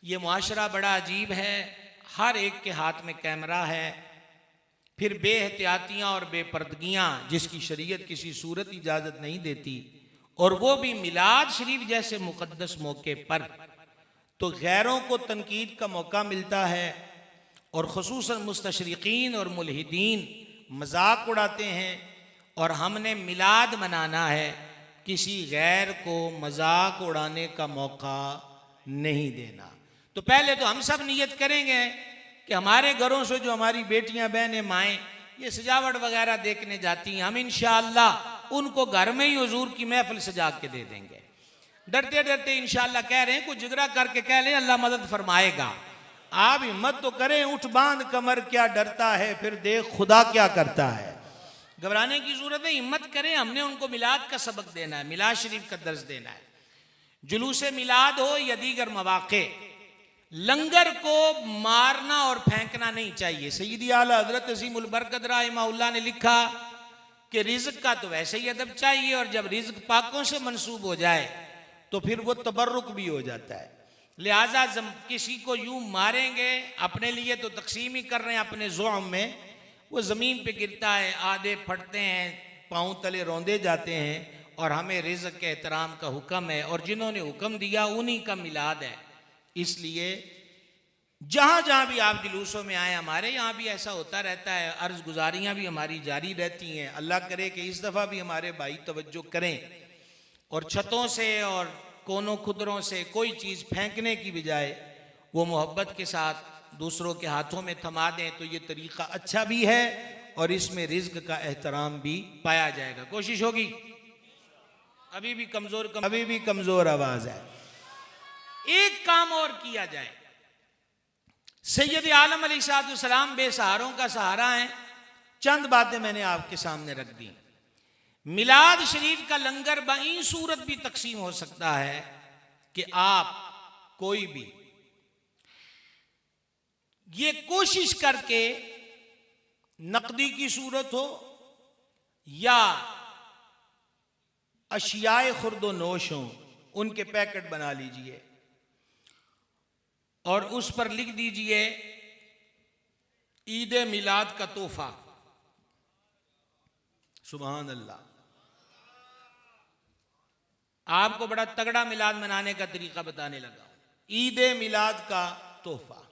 ये मुआशरा बड़ा अजीब है, हर एक के हाथ में कैमरा है, फिर बेहतियातियाँ और बेपर्दगियाँ जिसकी शरीयत किसी सूरत इजाज़त नहीं देती, और वो भी मिलाद शरीफ जैसे मुक़द्दस मौके पर। तो गैरों को तनकीद का मौका मिलता है और ख़ुसूसन मुस्तशरिकीन और मुल्हिदीन मजाक उड़ाते हैं, और हमने मिलाद मनाना है, किसी गैर को मजाक उड़ाने का मौका नहीं देना। तो पहले तो हम सब नियत करेंगे कि हमारे घरों से जो हमारी बेटियां, बहनें, माएँ ये सजावट वगैरह देखने जाती हैं, हम इंशाअल्लाह उनको घर में ही हुजूर की महफिल सजा के दे देंगे। डरते डरते इंशाअल्लाह कह रहे हैं, कुछ जिगरा करके कह लें अल्लाह मदद फरमाएगा। आप हिम्मत तो करें, उठ बांध कमर, क्या डरता है, फिर देख खुदा क्या करता है। घबराने की जरूरत है, हिम्मत करें। हमने उनको मिलाद का सबक देना है, मिलाद शरीफ का दर्स देना है। जुलूस मिलाद हो या दीगर मवाक़े, लंगर को मारना और फेंकना नहीं चाहिए। सय्यदी आला हज़रत अज़ीमुल बरकत रहमहुल्लाह ने लिखा कि रिज़्क़ का तो वैसे ही अदब चाहिए, और जब रिज़्क़ पाकों से मंसूब हो जाए तो फिर वो तबर्रुक भी हो जाता है। लिहाजा किसी को यूं मारेंगे, अपने लिए तो तकसीम ही कर रहे हैं अपने ज़ुअम में, वो ज़मीन पे गिरता है, आधे फटते हैं, पाँव तले रौंदे जाते हैं, और हमें रिज़्क़ के एहतराम का हुक्म है, और जिन्होंने हुक्म दिया उन्हीं का मिलाद है। इसलिए जहां जहां भी आप जुलूसों में आए, हमारे यहाँ भी ऐसा होता रहता है, अर्ज गुजारियाँ भी हमारी जारी रहती हैं। अल्लाह करे कि इस दफ़ा भी हमारे भाई तवज्जो करें और छतों से और कोनों खुदरों से कोई चीज़ फेंकने की बजाय वो मोहब्बत के साथ दूसरों के हाथों में थमा दें, तो ये तरीक़ा अच्छा भी है और इसमें रिज्क का एहतराम भी पाया जाएगा। कोशिश होगी। अभी भी कमज़ोर आवाज़ है। एक काम और किया जाए। सैयद आलम अलैहिस्सलाम बेसहारों का सहारा हैं। चंद बातें मैंने आपके सामने रख दी। मिलाद शरीफ का लंगर बाई सूरत भी तकसीम हो सकता है कि आप कोई भी ये कोशिश करके नकदी की सूरत हो या अशियाए खुर्दो नोश हो, उनके पैकेट बना लीजिए और उस पर लिख दीजिए ईद मिलाद का तोहफा। सुभान अल्लाह। आपको बड़ा तगड़ा मिलाद मनाने का तरीका बताने लगा। ईद मिलाद का तोहफा।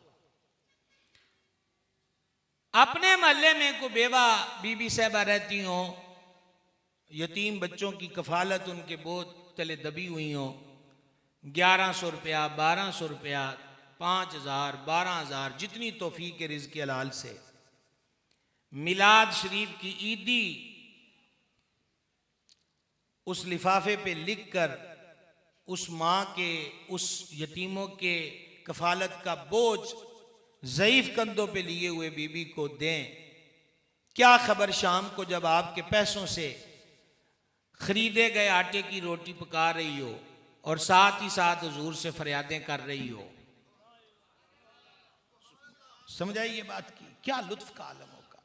अपने मोहल्ले में कोई बेवा बीबी साहबा रहती हो, यतीम बच्चों की कफालत उनके बोझ तले दबी हुई हो, 1100 रुपया, 1200 रुपया, 5000, 12000, जितनी तौफीक के रिज़्क़ हलाल से मिलाद शरीफ की ईदी उस लिफाफे पे लिख कर उस माँ के, उस यतीमों के कफालत का बोझ ज़ईफ़ कंधों पे लिए हुए बीबी को दें। क्या खबर शाम को जब आपके पैसों से खरीदे गए आटे की रोटी पका रही हो और साथ ही साथ हुजूर से फरियादें कर रही हो। समझ आई ये बात की? क्या लुत्फ का आलम होगा।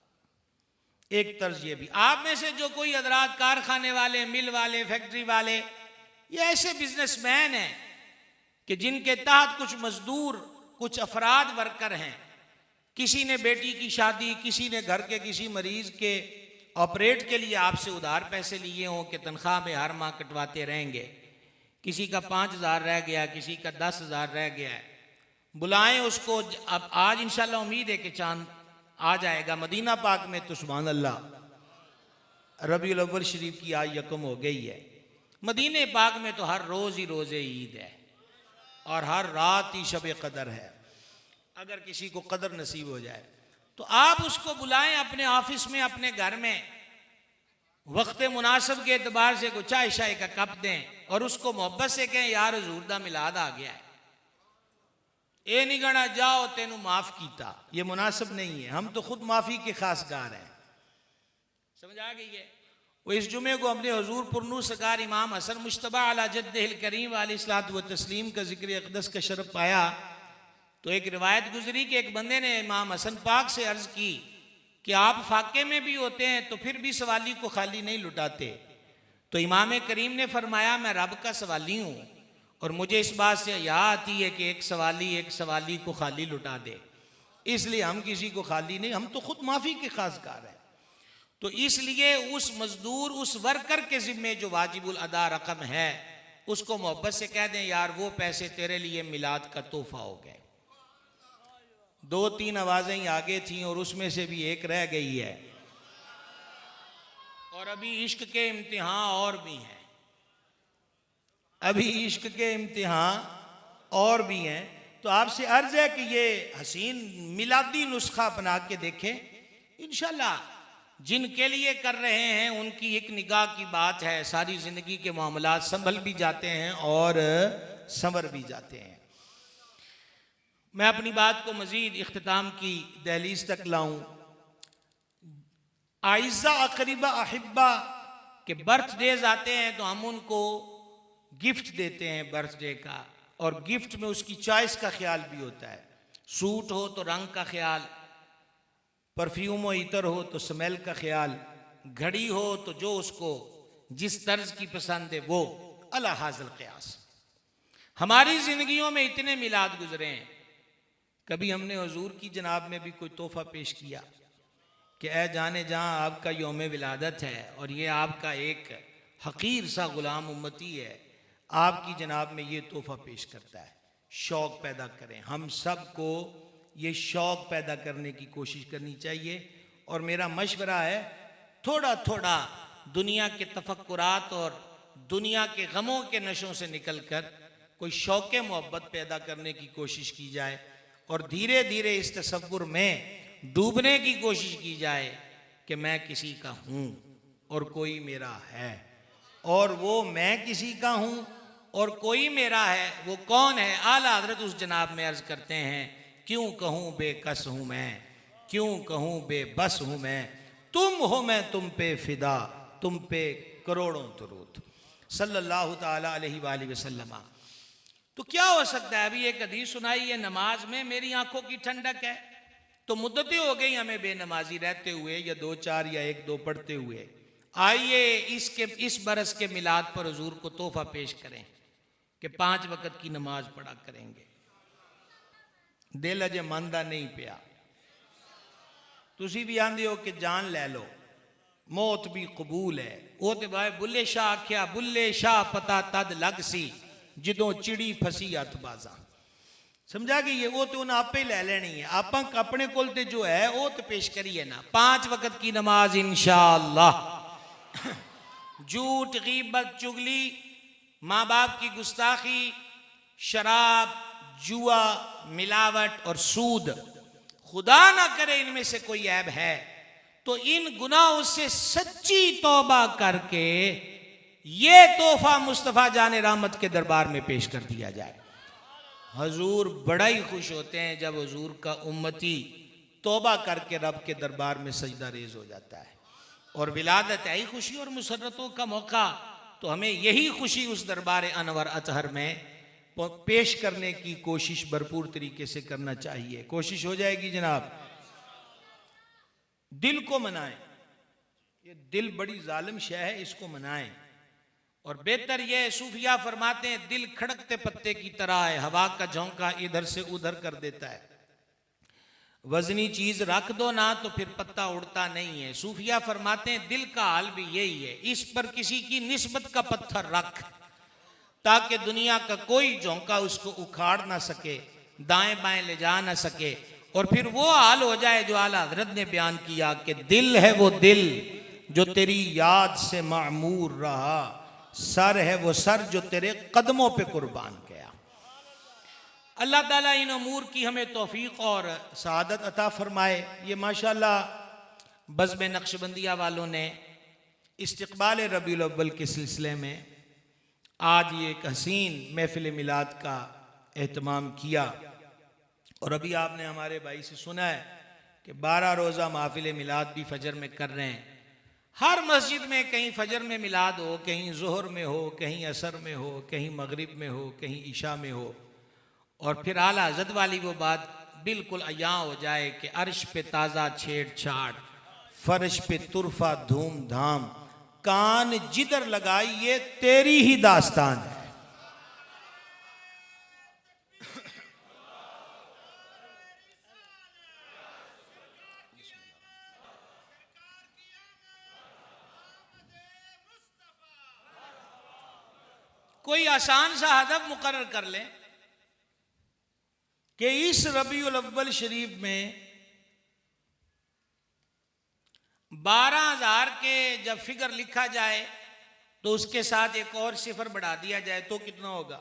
एक तर्ज ये भी, आप में से जो कोई हजरात कारखाने वाले, मिल वाले, फैक्ट्री वाले, ये ऐसे बिजनेसमैन हैं कि जिनके तहत कुछ मजदूर, कुछ अफराद वर्कर हैं। किसी ने बेटी की शादी, किसी ने घर के किसी मरीज के ऑपरेट के लिए आपसे उधार पैसे लिए हों कि तनख्वाह में हर माह कटवाते रहेंगे। किसी का 5000 रह गया, किसी का 10,000 रह गया है। बुलाएं उसको। अब आज इंशाल्लाह उम्मीद है कि चांद आ जाएगा मदीना पाक में, तो सुभान अल्लाह रबीउल अव्वल शरीफ की आज यकम हो गई है। मदीने पाक में तो हर रोज़ ही रोज़े ईद है और हर रात ही शब कदर है, अगर किसी को कदर नसीब हो जाए तो। आप उसको बुलाएं अपने ऑफिस में, अपने घर में, वक्त मुनासिब के एतबार से कुछ चाय शाय का कप दें और उसको मोहब्बत से कहें यार हुजूर दा मिलाद आ गया है, ये नहीं कहना जाओ तेनू माफ कीता, ये मुनासिब नहीं है। हम तो खुद माफी के खासगार हैं। समझ आ गई है? वो इस जुमे को हमने हुजूर पुरनू सकार इमाम हसन मुश्तबा अला जद्दिहिल करीम अलैहिस्सलातु व तस्लीम का जिक्र अक़दस का शरफ पाया तो एक रिवायत गुजरी कि एक बंदे ने इमाम हसन पाक से अर्ज की कि आप फाके में भी होते हैं तो फिर भी सवाली को खाली नहीं लुटाते। तो इमाम करीम ने फरमाया मैं रब का सवाली हूँ और मुझे इस बात से याद आती है कि एक सवाली को खाली लुटा दे, इसलिए हम किसी को खाली नहीं, हम तो खुद माफ़ी के खासगार हैं। तो इसलिए उस मजदूर, उस वर्कर के ज़िम्मे जो वाजिबुल अदा रकम है उसको मोहब्बत से कह दें यार वो पैसे तेरे लिए मिलाद का तोहफा हो गए। 2-3 आवाज़ें ही आगे थीं और उसमें से भी एक रह गई है। और अभी इश्क के इम्तिहान और भी हैं, अभी इश्क के इम्तिहान और भी हैं। तो आपसे अर्ज है कि ये हसीन मिलादी नुस्खा अपना के देखें। इंशाल्लाह जिनके लिए कर रहे हैं उनकी एक निगाह की बात है, सारी ज़िंदगी के मामलात संभल भी जाते हैं और संवर भी जाते हैं। मैं अपनी बात को मज़ीद इख्तिताम की दहलीज तक लाऊं। आइज़ा अकरीबा अहिब्बा के बर्थडेज आते हैं तो हम उनको गिफ्ट देते हैं बर्थडे का, और गिफ्ट में उसकी चॉइस का ख्याल भी होता है। सूट हो तो रंग का ख्याल, परफ्यूम हो इतर हो तो स्मेल का ख्याल, घड़ी हो तो जो उसको जिस तर्ज की पसंद है वो। अला हाज़िल क़ियास हमारी ज़िंदगियों में इतने मिलाद गुजरे हैं, कभी हमने हुजूर की जनाब में भी कोई तोहफ़ा पेश किया कि ऐ जाने जहाँ आपका यौम विलादत है और ये आपका एक हकीर सा ग़ुलाम उम्मती है, आपकी जनाब में ये तोहफ़ा पेश करता है, शौक़ पैदा करें। हम सब को ये शौक़ पैदा करने की कोशिश करनी चाहिए। और मेरा मशवरा है, थोड़ा थोड़ा दुनिया के तफक्कुरात और दुनिया के गमों के नशों से निकलकर कोई शौक़ मोहब्बत पैदा करने की कोशिश की जाए और धीरे धीरे इस तसव्वुर में डूबने की कोशिश की जाए कि मैं किसी का हूँ और कोई मेरा है, और वो मैं किसी का हूँ और कोई मेरा है, वो कौन है? आला हज़रत उस जनाब में अर्ज़ करते हैं, क्यों कहूँ बेकस हूँ मैं, क्यों कहूँ बेबस हूँ मैं, तुम हो मैं तुम पे फिदा, तुम पे करोड़ों दुरूद सल्लल्लाहु ताला अलैहि वसल्लम। तो क्या हो सकता है? अभी एक हदीस सुनाई है नमाज में, मेरी आंखों की ठंडक है। तो मुद्दतें हो गई हमें बेनमाजी रहते हुए, या 2-4 या 1-2 पढ़ते हुए। आइए इस बरस के मिलाद पर हुजूर को तोहफा पेश करें कि 5 वक्त की नमाज पढ़ा करेंगे। दिल अजे मानदा नहीं पिया, तुसी भी आंदे हो कि जान ले लो, मौत भी कबूल है। वो तो भाई बुल्ले शाह आख्या, बुल्ले शाह पता तद लग सी जिदों चिड़ी फसी हथ बाजा। समझा गई है? वो तो उन्हें आपे ले लेनी है, आप अपने कोल ते जो है वो तो पेश करिए ना। 5 वक्त की नमाज इंशाअल्लाह। झूठ, गीबत, चुगली, माँ बाप की गुस्ताखी, शराब, जुआ, मिलावट और सूद, खुदा ना करे इनमें से कोई ऐब है तो इन गुनाहों से सच्ची तौबा करके ये तोहफा मुस्तफ़ा जाने रहमत के दरबार में पेश कर दिया जाए। हजूर बड़ा ही खुश होते हैं जब हजूर का उम्मती तौबा करके रब के दरबार में सजदा रेज हो जाता है। और विलादत है ही खुशी और मुसर्रतों का मौका, तो हमें यही खुशी उस दरबार अनवर अतहर में पेश करने की कोशिश भरपूर तरीके से करना चाहिए। कोशिश हो जाएगी जनाब। दिल को मनाएं, ये दिल बड़ी जालिम शय है, इसको मनाएं। और बेहतर यह, सूफिया फरमाते हैं दिल खड़कते पत्ते की तरह है, हवा का झोंका इधर से उधर कर देता है। वजनी चीज रख दो ना तो फिर पत्ता उड़ता नहीं है। सूफिया फरमाते हैं दिल का हाल भी यही है, इस पर किसी की निस्बत का पत्थर रख ताकि दुनिया का कोई झोंका उसको उखाड़ ना सके, दाएं बाएं ले जा ना सके। और फिर वो हाल हो जाए जो आला हज़रत ने बयान किया कि दिल है वो दिल जो तेरी याद से मामूर रहा, सर है वो सर जो तेरे कदमों पे कुर्बान गया। अल्लाह ताला इन अमूर की हमें तौफीक और सआदत अता फरमाए। ये माशाल्लाह बज़्म नक्शबंदिया वालों ने इस्तिक़बाल रबीउल अव्वल के सिलसिले में आज ये एक हसीन महफिल मिलाद का एहतमाम किया। और अभी आपने हमारे भाई से सुना है कि 12 रोज़ा महफिल मिलाद भी फजर में कर रहे हैं। हर मस्जिद में कहीं फजर में मिलाद हो, कहीं ज़ोहर में हो, कहीं असर में हो, कहीं मगरिब में हो, कहीं ईशा में हो। और फिर आला हज़रत वाली वो बात बिल्कुल अयां हो जाए कि अर्श पे ताज़ा छेड़छाड़, फर्श पे तुरफा धूमधाम, कान जिधर लगाई ये तेरी ही दास्तान है। कोई आसान सा हदफ मुकर्रर कर ले कि इस रबीउल अव्वल शरीफ में 12,000 के जब फिगर लिखा जाए तो उसके साथ एक और सिफर बढ़ा दिया जाए तो कितना होगा?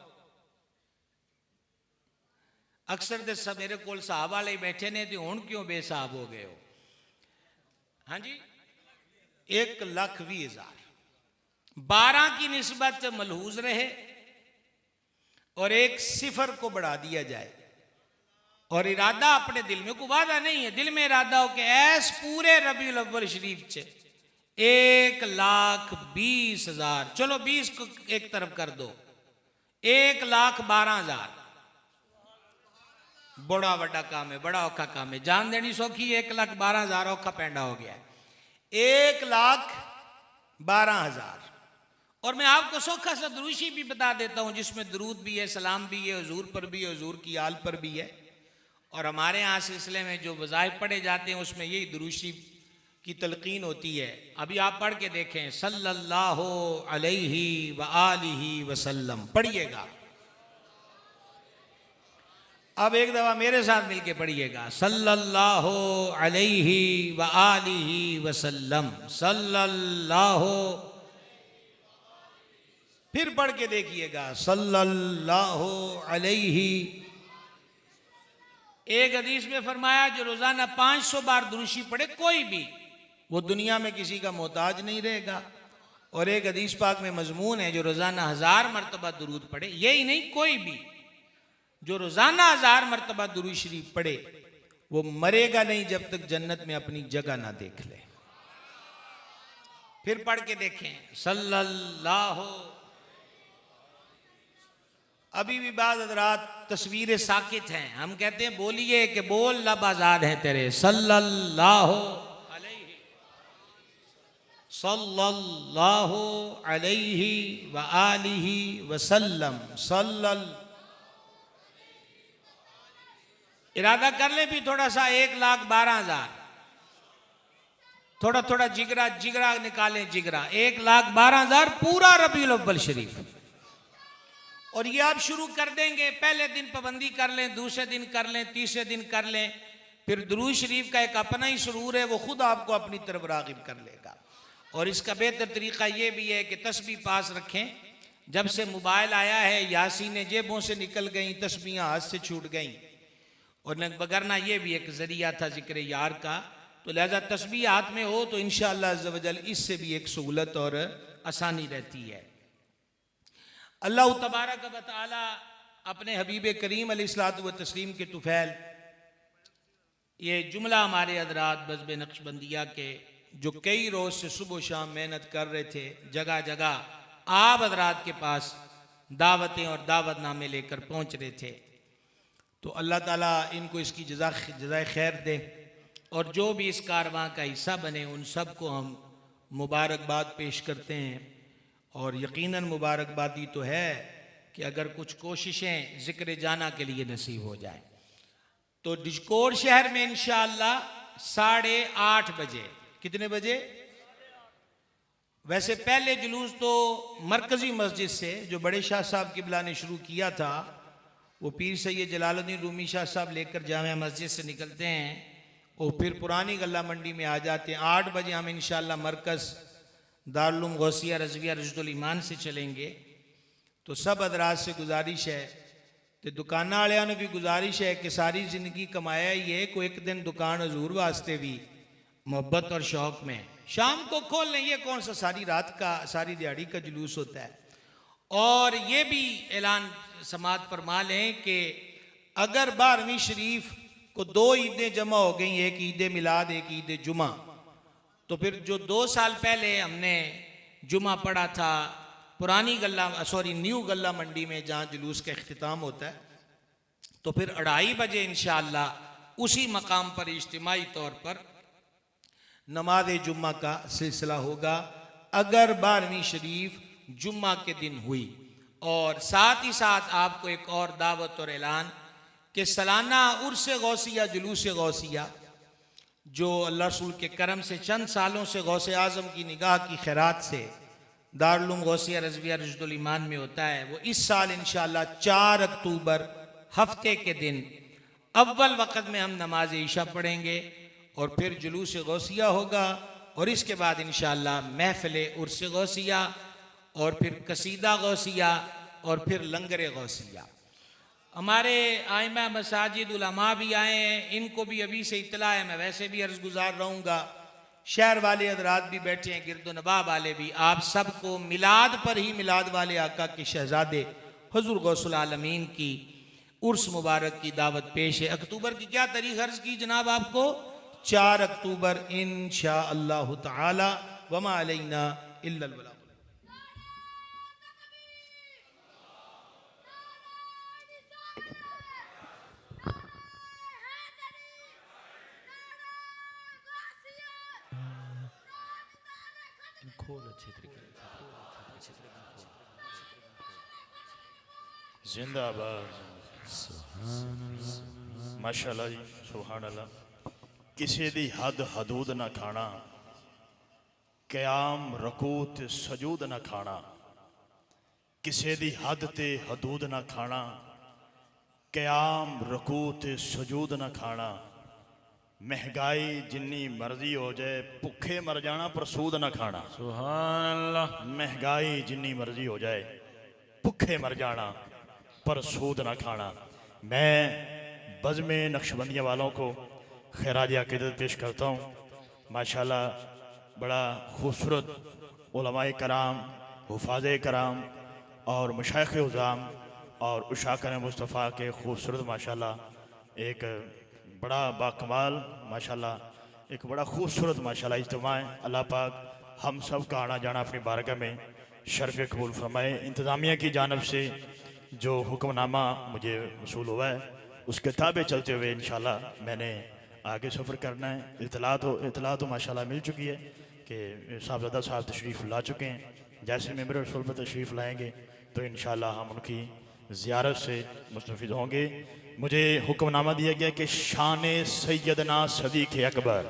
अक्सर दे सब मेरे कोल साहब वाले बैठे ने तो हुण क्यों बेसाहब हो गए हो? हाँ जी, 1,20,000 12 की निस्बत मलहूज रहे और एक सिफर को बढ़ा दिया जाए। और इरादा अपने दिल में, कोई वादा नहीं है, दिल में इरादा हो कि ऐस पूरे रबीउल अव्वल शरीफ च 1,20,000, चलो 20 को एक तरफ कर दो, 1,12,000 बड़ा बड़ा काम है, बड़ा औखा काम है। जान देनी सौखी, 1,12,000 औखा पैंडा हो गया, 1,12,000। और मैं आपको सौखा सा दुरूशी भी बता देता हूं जिसमें दुरूद भी है, सलाम भी है, हुजूर पर भी है, हुजूर की आल पर भी है। और हमारे यहाँ सिलसिले में जो वज़ाइफ पढ़े जाते हैं उसमें यही दुरूशी की तलकीन होती है। अभी आप पढ़ के देखें, सल्लल्लाहु अलैहि व आलिहि वसल्लम पढ़िएगा। अब एक दफा मेरे साथ मिलके पढ़िएगा, सल्लल्लाहु अलैहि व आलिहि वसल्लम, सल्लल्लाहु, फिर पढ़ के देखिएगा, सल्लल्लाहु अलैहि। एक हदीस में फरमाया जो रोजाना 500 बार दुरूशी पढ़े कोई भी, वो दुनिया में किसी का मोहताज नहीं रहेगा। और एक हदीस पाक में मजमून है जो रोजाना 1000 मरतबा दुरूद पढ़े, यही नहीं कोई भी जो रोजाना 1000 मरतबा दुरूद शरीफ पढ़े वो मरेगा नहीं जब तक जन्नत में अपनी जगह ना देख ले। फिर पढ़ के देखें, सल्लल्लाहु। अभी भी बाद हज़रात तस्वीरें साकित हैं, हम कहते हैं बोलिए कि बोल लब आजाद हैं तेरे, सल्लल्लाहु अलैहि, सल्लल्लाहु अलैहि व आलिहि वसल्लम, सल्लल्लाहु। इरादा कर ले भी थोड़ा सा, 1,12,000, थोड़ा थोड़ा जिगरा जिगरा निकालें, जिगरा 1,12,000 पूरा रबीउल अव्वल शरीफ। और ये आप शुरू कर देंगे, पहले दिन पाबंदी कर लें, दूसरे दिन कर लें, तीसरे दिन कर लें, फिर दुरूद शरीफ का एक अपना ही सुरूर है, वो खुद आपको अपनी तरफ रागिब कर लेगा। और इसका बेहतर तरीका ये भी है कि तस्बीह पास रखें। जब से मोबाइल आया है यासीनें जेबों से निकल गई, तस्बीहां हाथ से छूट गई, और बगरना ये भी एक जरिया था जिक्र यार का, तो लिहाजा तस्बीह हाथ में हो तो इंशाअल्लाह अज़्ज़ व जल इससे भी एक सहूलत और आसानी रहती है। अल्लाह तबारक व तआला अपने हबीब करीम अलैहिस्सलातु व तस्लीम के तुफैल ये जुमला हमारे हज़रात बज़्ब नक्शबंदिया के जो कई रोज़ से सुबह शाम मेहनत कर रहे थे, जगह जगह आप हज़रात के पास दावतें और दावतनामे लेकर पहुँच रहे थे, तो अल्लाह ताला इनको इसकी जज़ाए खैर दे। और जो भी इस कारवां का हिस्सा बने उन सब को हम मुबारकबाद पेश करते हैं। और यकीनन मुबारकबादी तो है कि अगर कुछ कोशिशें ज़िक्र जाना के लिए नसीब हो जाए तो डिशकोर शहर में इंशाअल्लाह 8:30 बजे, कितने बजे? वैसे पहले जुलूस तो मरकज़ी मस्जिद से जो बड़े शाह साहब किबला ने शुरू किया था, वो पीर सैयद जलालुद्दीन रूमी शाह साहब लेकर जामिया मस्जिद से निकलते हैं और फिर पुरानी गल्ला मंडी में आ जाते हैं। 8 बजे हम इंशाअल्लाह मरकज़ दारुल उलूम गौसिया रज़विया रशदुल ईमान से चलेंगे। तो सब हज़रात से गुजारिश है, तो दुकाना वालियां ने भी गुजारिश है कि सारी ज़िंदगी कमाया ही है, कोई एक दिन दुकान हजूर वास्ते भी मोहब्बत और शौक़ में शाम को खोल लें। ये कौन सा सारी रात का, सारी दिहाड़ी का जुलूस होता है। और ये भी ऐलान समात फरमा लें कि अगर 12वीं शरीफ को 2 ईदें जमा हो गई, एक ईद मिलाद एक ईद जुमा, तो फिर जो 2 साल पहले हमने जुमा पढ़ा था पुरानी न्यू गल्ला मंडी में जहाँ जुलूस का इख्तिताम होता है, तो फिर 2:30 बजे इंशाअल्लाह उसी मकाम पर इज्तिमाई तौर पर नमाज जुम्मा का सिलसिला होगा, अगर 12वीं शरीफ जुम्मा के दिन हुई। और साथ ही साथ आपको एक और दावत और ऐलान कि सालाना उर्स गौसिया जुलूस गौसिया जो अल्लाह रसूल के करम से चंद सालों से गौसे आज़म की निगाह की खैरात से दारुल उलूम गौसिया रज़विया रशदुल ईमान में होता है, वो इस साल इंशाअल्लाह 4 अक्टूबर हफ्ते के दिन अव्वल वक़्त में हम नमाज ईशा पढ़ेंगे और फिर जुलूस गौसिया होगा और इसके बाद इंशाअल्लाह महफ़िल उर्स गौसिया और फिर कसीदा गौसिया और फिर लंगर गौसिया। हमारे आइमा मसाजिद उलमा भी आए हैं, इनको भी अभी से इत्तला है, मैं वैसे भी अर्ज़ गुज़ार रहूँगा। शहर वाले हज़रात भी बैठे हैं, गिरदो नवाब वाले भी, आप सबको मिलाद पर ही मिलाद वाले आका के शहजादे हुज़ूर गौसुल आलमीन की उर्स मुबारक की दावत पेश है। अक्टूबर की क्या तारीख अर्ज़ की जनाब आपको? 4 अक्टूबर इंशाअल्लाह ताला। वमा अलैना इल्लल बलाग। जिंदाबाद, माशाअल्लाह जी, सुभान अल्लाह। किसी दी हद हदूद ना खाना, क़याम रकूत सजूद ना खाना, किसी दी हद ते हदूद ना खाना, क़याम रुकू ते सुजूद न खाना, महंगाई जिन्नी मर्जी हो जाए भुखे मर जाना पर सूद न खाना। सुभान अल्लाह। महंगाई जिन्नी मर्जी हो जाए भुखे मर जाना पर सूद न खाना। मैं बज़्म नक्शबंदिया वालों को खैराज अक़ीदत पेश करता हूँ। माशाल्लाह बड़ा खूबसूरत उलमाए कराम, हुफ़ाज़े कराम और मशाइख़ उज़ाम और उशाकर मुस्तफ़ा के खूबसूरत माशाल्लाह एक बड़ा बाकमाल माशाल्लाह एक बड़ा खूबसूरत माशाल्लाह इज्तिमा है। अल्लाह पाक हम सब का आना जाना अपनी बारगाह में शर्फ़ कबूल फरमाए। इंतज़ामिया की जानब से जो हुक्मनामा मुझे वसूल हुआ है उसके ताबे चलते हुए इंशाल्लाह मैंने आगे सफ़र करना है। इतला तो माशाल्लाह मिल चुकी है कि साहबज़ादा साहब तशरीफ़ ला चुके हैं। जैसे मेंबर रसूल पर तशरीफ़ लाएंगे तो इंशाल्लाह हम उनकी ज़ियारत से मुस्तफ़ीद होंगे। मुझे हुक्मनामा दिया गया कि शान सैयदना सदीक़ अकबर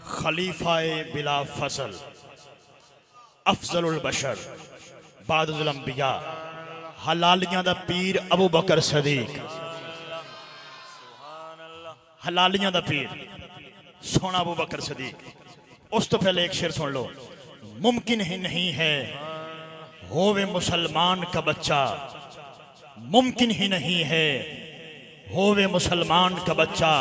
खलीफाए बिला फसल अफजलुल बशर बादुल अंबिया हलालियां दा पीर अबू बकर सदीक, हलालियां दा पीर सोना अबू बकर सदीक। उस तो पहले एक शेर सुन लो। मुमकिन ही नहीं है होवे मुसलमान का बच्चा, मुमकिन ही नहीं है होवे मुसलमान का बच्चा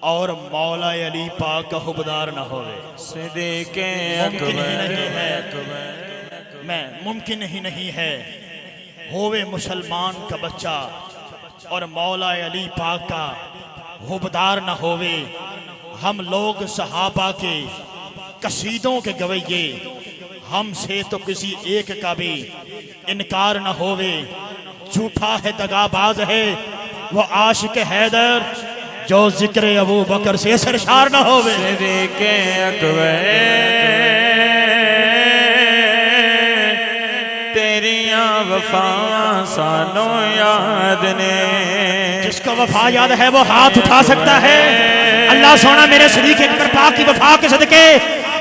और मौला अली पाक का हुबदार न होवे। सिद्दीक़ मुमकिन ही नहीं है, अकबर। मैं मुमकिन ही नहीं है होवे मुसलमान का बच्चा और मौला अली पाक का हुबदार न होवे। हम लोग सहाबा के कसीदों के गवैये, हमसे तो किसी एक का भी इनकार न होवे। झूठा है दगाबाज है वो आशिक हैदर जो जिक्र अबू बकर से सरशार न होवे। सिद्दीक़ अकबर तेरियां वफा सानों याद ने। जिसको वफा याद है वो हाथ उठा सकता है। अल्लाह सोना मेरे सदीक़ अकबर पाक की वफा के सदके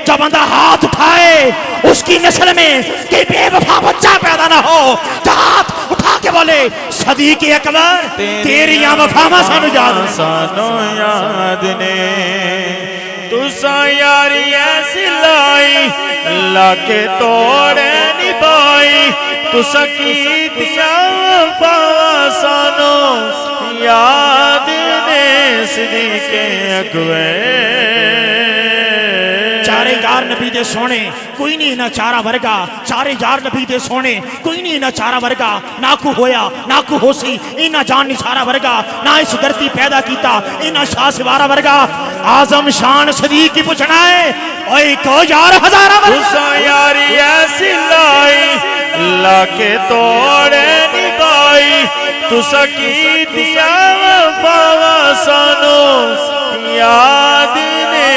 जो बंदा हाथ उठाए उसकी नस्ल में कि बेवफा बच्चा पैदा ना हो, जो हाथ उठा के बोले सदीक़ अकबर तेरी वफा सानू याद ने। तुसा यारी ऐसी लाई लाके तोड़े निभाई, तुसा की दिया वफा सानू याद ने। सिद्दीक़ अकबर चारे यार नबी दे सोने कोई नहीं ना चारा वर्गा, चारे यार नबी दे सोने कोई नहीं ना चारा वर्गा। ना को होया ना को होसी इना जान निसारा वर्गा, ना इस धरती पैदा किया इना शाह सिवारा वर्गा। आजम शान सदीक़ की पूछना है ओए को यार हजारा तुसा यारी ऐसी लाई लाके तोड़े निभाई, तुसा की दिया वफा सानू याद ने।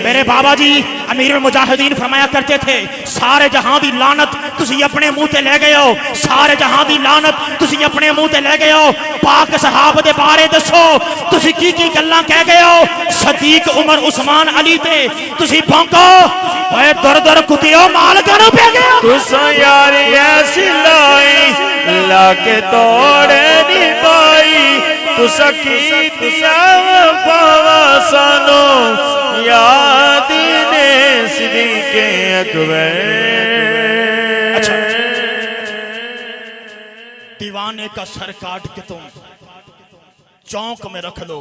मेरे बाबा जी अमीरुल मुजाहिदीन फरमाया करते थे सारे जहां दी लानत तुसी अपने मुंह ते ले गए हो, सारे जहां दी लानत तुसी अपने मुंह ते ले गए हो। पाक सहाब दे बारे दसो तुसी की गल्लां कह गए हो। सदीक उमर उस्मान अली ते तुसी भौंको ओए दर दर कुतियो मालकां नु पे गए। तुसा यारी ऐसी लाई लाके तोड़े निभाई, तुसा की दिया वफा सानू याद ने। सिद्दीक़ अकबर अच्छा दीवाने का सर काट के तुम चौक में रख दो,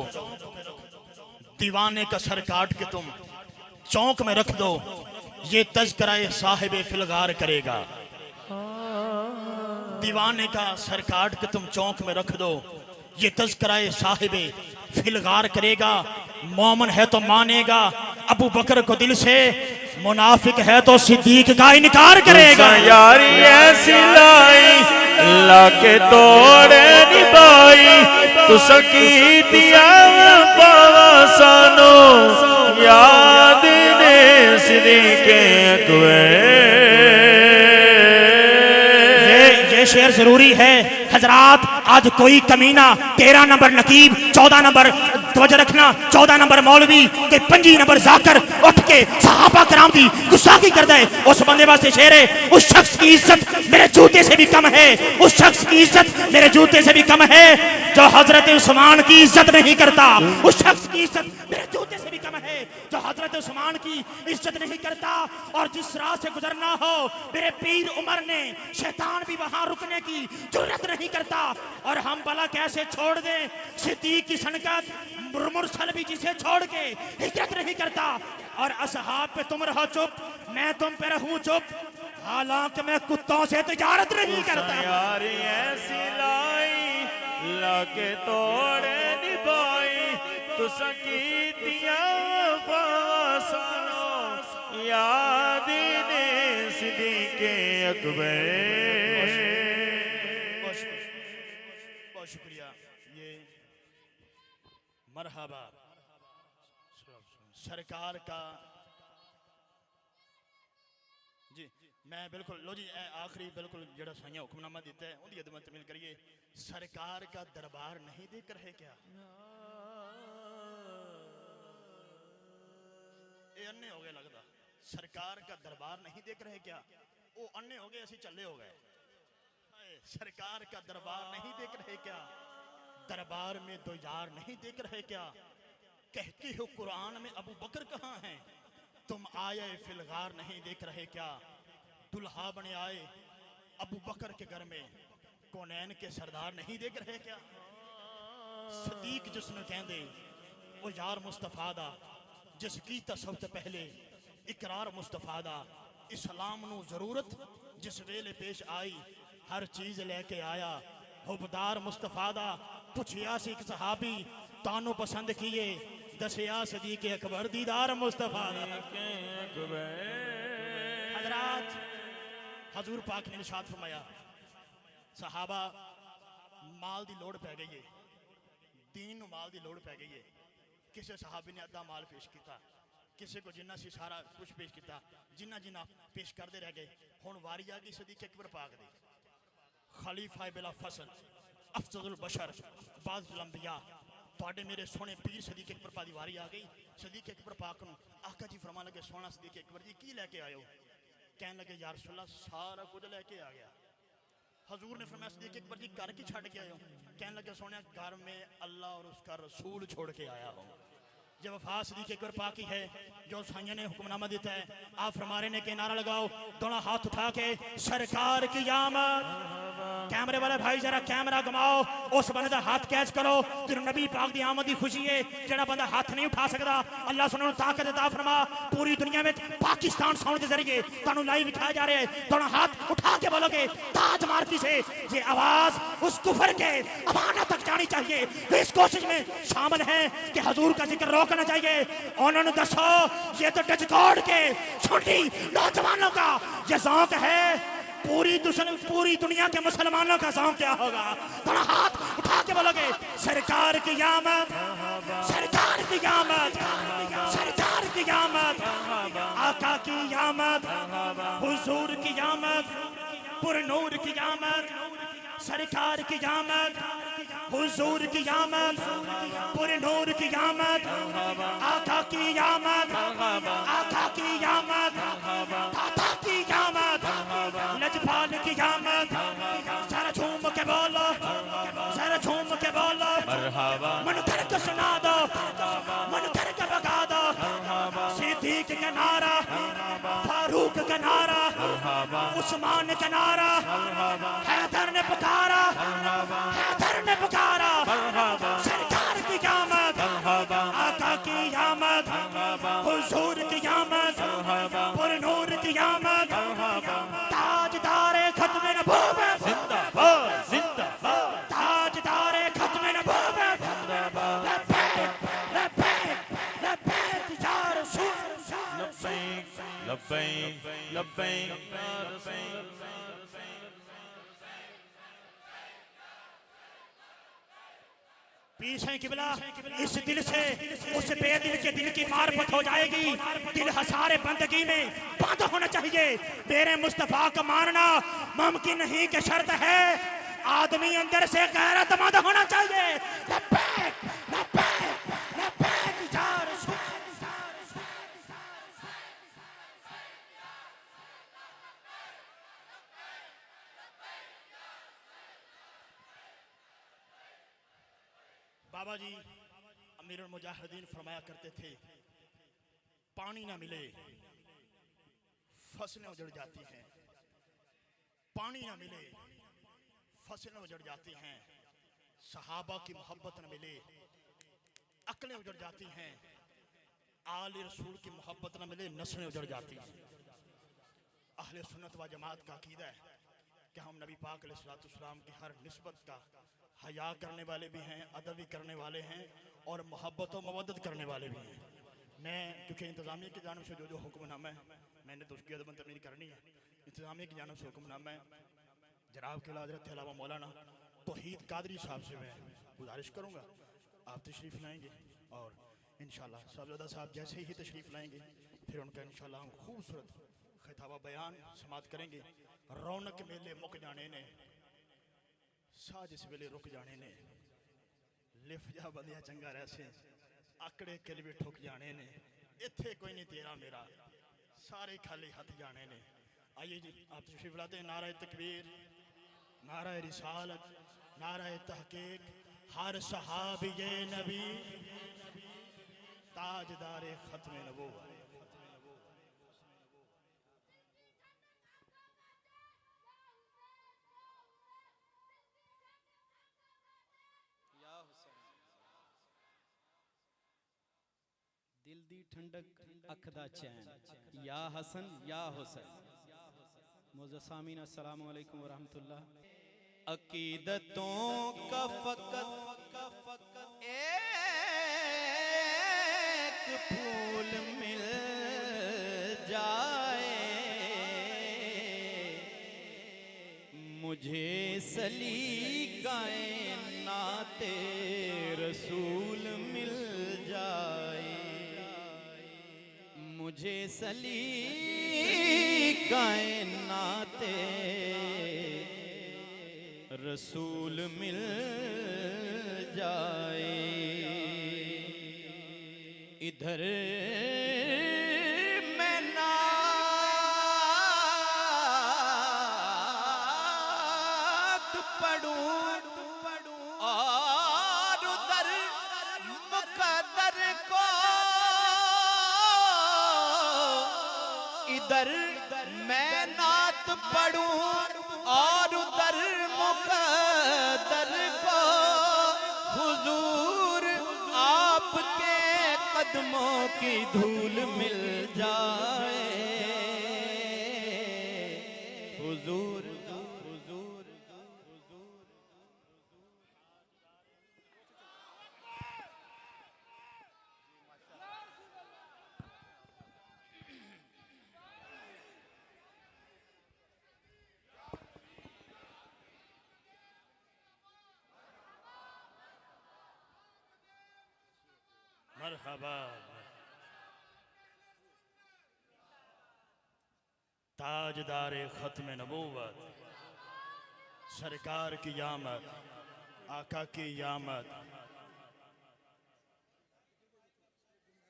दीवाने का सर काट के तुम चौक में रख दो, ये तज़किरा साहिबे फिलगार करेगा। दीवाने का सर काट के तुम चौक में रख दो, ये तज़किरा साहिबे फिलगार करेगा। मोमन है तो मानेगा अबू बकर को दिल से, मुनाफिक है तो सिद्दीक का इनकार करेगा। यारी ऐसी लाई लाके तोड़े निभाई, तुसा की दिया वफा सानू याद ने। सिद्दीक़ अकबर ये शेर जरूरी है हजरात। आज कोई कमीना 13 नंबर नकीब 14 नंबर तवज्जो रखना 14 नंबर मौलवी ते 25 नंबर जाकर उठ के सहाबा कराम दी गुस्ताखी करता है। उस बंदे वास्ते शेर है, उस शख्स की इज्जत मेरे जूते से भी कम है, उस शख्स की इज्जत मेरे जूते से भी कम है जो हजरत उस्मान की इज्जत नहीं करता। उस शख्स की इज्जत मेरे जूते से भी कम है जो हजरत उस्मान की इज्जत नहीं करता। और जिस राह से गुजरना हो मेरे पीर उमर ने, शैतान भी वहां रुकने की जुर्रत नहीं करता। और हम भला कैसे छोड़ दें सिद्दीक की सनकत, मुरसल भी जिसे छोड़ के हिजरत नहीं करता। और असहाब पे तुम रहो चुप, मैं तुम पे रहूं चुप, हालांकि मैं कुत्तों से तिजारत नहीं करता। यारी ऐसी लाई लाके तोड़े निभाई तुसा कीतियां वफासानो याद ने सिद्दीक़े अकबर। बहुत शुक्रिया। ये मरहबा सरकार का जी, मैं बिल्कुल लो जी आखिरी बिल्कुल जड़ा साइया हुक्मनामा दिता है उनकी अदमत तमील करिए। सरकार का दरबार नहीं देख रहे क्या? ये अन्ने हो गए लगता। सरकार का दरबार नहीं देख रहे क्या? वो अन्ने हो गए, ऐसे चले हो गए। सरकार का दरबार नहीं देख रहे क्या? दरबार में दो यार नहीं देख रहे क्या? कहते हो कुरान में अबू बकर कहाँ हैं? तुम आए फिलगार नहीं देख रहे क्या? दुल्हा बने आए अबू बकर के घर में, कौनैन के सरदार नहीं देख रहे क्या? सदीक जिसने कहते वो यार मुस्तफा दा जिसकी सब तो पहले इकरार मुस्तफा दा, इस्लाम नू जरूरत जिस वेले पेश आई हर चीज लेके आया। हुबदार मुस्तफा दा पुछिया सी एक सहाबी तानू पसंद किए, दसिया सदीक अकबर दीदार मुस्तफा दा। हजरात हजूर पाक ने इरशाद फरमाया सहाबा माल दी लोड़ पै गई है, दीन नू माल दी लोड़ पै गई है। किसी सहाबी ने अद्धा माल पेश किया, किसी को जिन्ना सी सारा कुछ पेश किया, जिन्ना जिन्ना पेश करते रह गए। हुण वारी आ गई सदीक अकबर पाक दी, खलीफा बिला फसल अफजलुल बशर बादल अंबिया, तुहाडे मेरे सोने पीर सदीक अकबर पाक दी वारी आ गई। सदीक अकबर पाक नू आका जी फरमान लगे सोना सदीक अकबर जी की लेके आए हो? कहने लगे या रसूल अल्लाह सारा कुछ लेके आ गया। हजूर ने फरमाया सदीक अकबर जी घर की छड़ के आए हो? कहने लगे सोने घर में अल्लाह और उसका रसूल छोड़ के आया हो। जब वफा सदीक अकबर पाक की है जो साइया ने हुक्मनामा देता है, आप फरमाने ने के नारा लगाओ दोनों हाथ उठा के सरकार की आमद। कैमरे वाले भाई जरा कैमरा घुमाओ, उस बंदे दा हाथ कैच करो जिन्होंने नबी पाक दी आमद की खुशी है। जेड़ा बंदा हाथ नहीं उठा सकता अल्लाह सुनो ताकत अता फरमा। पूरी दुनिया में पाकिस्तान साउंड के जरिए तुहानू लाइव दिखाया जा रहा है, दोनों हाथ उठा के बोलोगे ताज मारती से ये आवाज उस कुफर के अमाना तक जानी चाहिए। वे इस कोशिश में शामिल है कि हजूर का जिक्र रोकना चाहिए। उन्होंने दसो ये तो डचकोड़ के छोटी नौजवानों का ये शौक है, पूरी दुनिया के मुसलमानों का शौक क्या होगा? थोड़ा हाथ उठा के बोलोगे सरकार की आमद, सरकार की आमद, सरकार की आमद, आका की आमद, हुजूर की आमद, पुरनूर की आमद, सरकार की आमद, हुजूर की आमद, पुरनूर की आमद, आका की आमद, आका की आमद, दाता की आमद, लजपाल की आमद। सारा झूम के बोलो, सारा झूम के बोलो मन कर के सुना दो, मन कर के बगा दो। सिद्दीक का नारा, फारूक का नारा, उस्मान का नारा, हैदर ने पुकारा, हैदर ने पुकारा। सरकार की आमद, आका की आमद, हुजूर की आमद, पुरनूर की आमद, ताजदारे खत्मे नबूवत जिंदाबाद, जिंदाबाद, ताजदारे खत्मे नबूवत जिंदाबाद। लब्बैक लब्बैक लब्बैक या रसूल, लब्बैक लब्बैक लब्बैक या रसूल। पीछे किबला इस दिल से उस बेदिल के दिल की मार्फत हो जाएगी। दिल हसारे बंदगी में बंद होना चाहिए। मेरे मुस्तफा को मानना मुमकिन नहीं कि शर्त है, आदमी अंदर से गैरतमंद होना चाहिए। लब्बैक लब्बैक बाबा जी अमीरुल मुजाहिदीन फरमाया करते थे, पानी ना मिले फसलें उजड़ जाती हैं, पानी ना मिले फसलें उजड़ जाती हैं, सहाबा की मोहब्बत न मिले अक्लें उजड़ जाती हैं, आले रसूल की मोहब्बत न मिले नस्लें उजड़ जाती हैं। अहले सुन्नत व जमात का अकीदा है कि हम नबी पाक अलैहिस्सलाम की हर निस्बत का हया करने वाले भी हैं, अदब भी करने वाले हैं और मोहब्बत और मवद्दत करने वाले भी हैं। मैं क्योंकि इंतज़ामिया की जानिब से जो हुक्मनामा है मैंने तो उसकी अदब तमीर करनी है। इंतज़ामिया की जानिब से हुक्मनामा है, जनाब के हज़रत अल्लामा मौलाना तौहीद कादरी साहब से मैं गुजारिश करूँगा आप तशरीफ़ लाएंगे और इंशाअल्लाह साहबजादा साहब जैसे ही तशरीफ़ लाएंगे फिर उनका इंशाअल्लाह हम खूबसूरत खिताबा बयान समात करेंगे। रौनक मेले मुक जाने ने साजिश वेले रुक जाने ने, लिफ जा बंदिया चंगा रहसे आकड़े किल भी ठुक जाने ने, इत्थे कोई नहीं तेरा मेरा सारे खाली हथ जाने ने। आइए जी आप तशरीफ़ लाते हैं। नारा तकबीर, नारा रिसालत, नारा तहकीक, हर सहाबी नबी ताजदार खत्म नबूवत। दिल दी ठंडक अख दा चैन, या हसन या हुसैन। मोअज़्ज़ज़ सामीन अस्सलामु अलैकुम व रहमतुल्लाह। अकीदतों का फकत एक फूल मिल जाए, मुझे सलीकाए नाते रसूल मिल जाए, मुझे सलीकाए नाते रसूल मिल जाए। इधर मैं नात पढ़ूं और उधर मुकद्दर को, इधर मैं नात पढ़ूं और उधर मुकद्दर को, हुजूर आपके कदमों की धूल मिल जाए, हुजूर हुजूर हुजूर। मरहबा ताजदार खत्म नबूवत, सरकार की यामत, आका की यामत।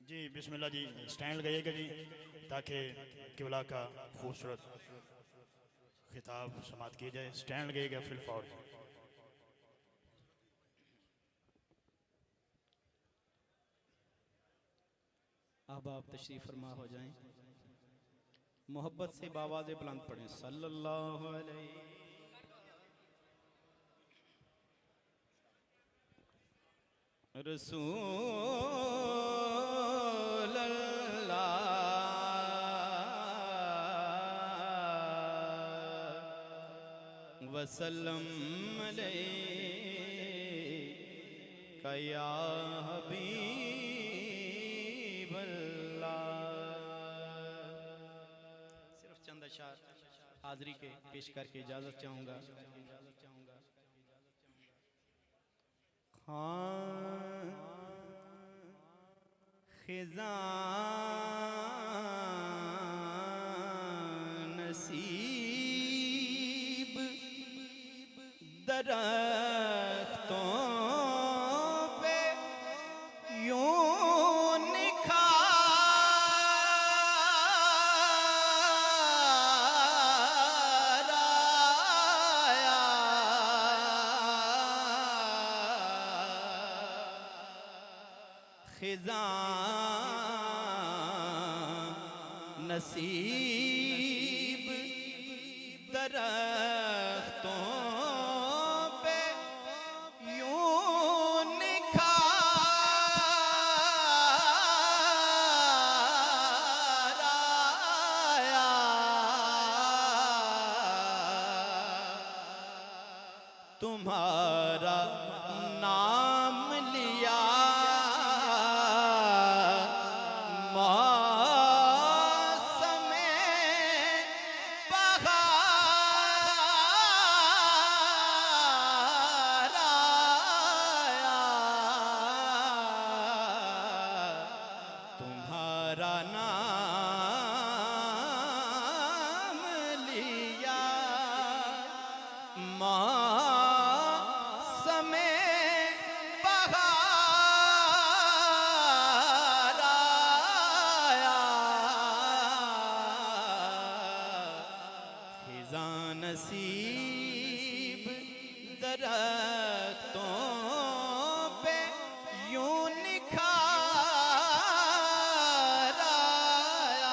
जी बिस्मिल्लाह जी स्टैंड लगाइएगा जी ताकि किबला का खूबसूरत खिताब समात किया जाए। स्टैंड लगाइएगा फिल फौर। अब आप तशरीफ़ फरमा हो जाएं। मोहब्बत से बावाज़े बुलंद पढ़ें सल्लल्लाहु अलैहि। रसूल अल्लाह वसल्लम अलैका या हबीब सिर्फ चंद अशार हाज़री के पेश करके इजाज़त चाहूँगा। हाँ ख़िज़ां नसीब दरख्तों पे यूं खिज़ां नसीब दरख्तों पे यूं निखार आया। तुम्हारा नाम लिया मौसमे बहार आया। तुम्हारा नाम लिया मौसमे बहार आया। खिज़ां नसीब दरख्तों पे यूं निखार आया।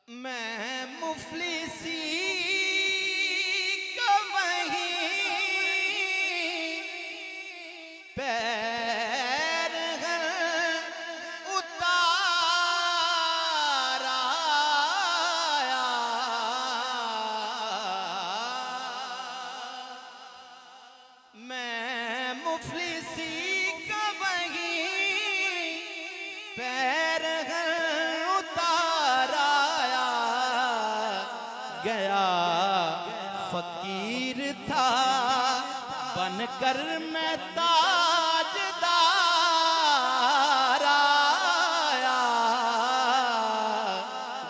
मैं मुफलिसी का वहीं पैर उतार आया। मैं मुफलिसी का वहीं पैर उतार आया। गया फकीर था बनकर मैं ताजदार आया।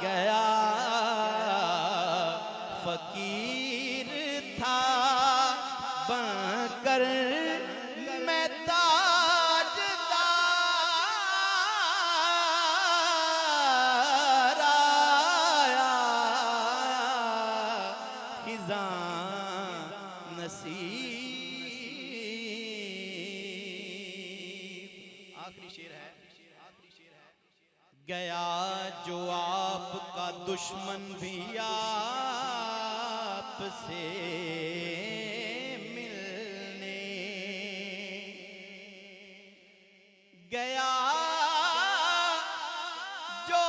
गया फकीर था बनकर मैं ताजदार आया। खिज़ां नसीब। आखिरी शेर है। गया जो आपका दुश्मन भी आपसे मिलने। गया जो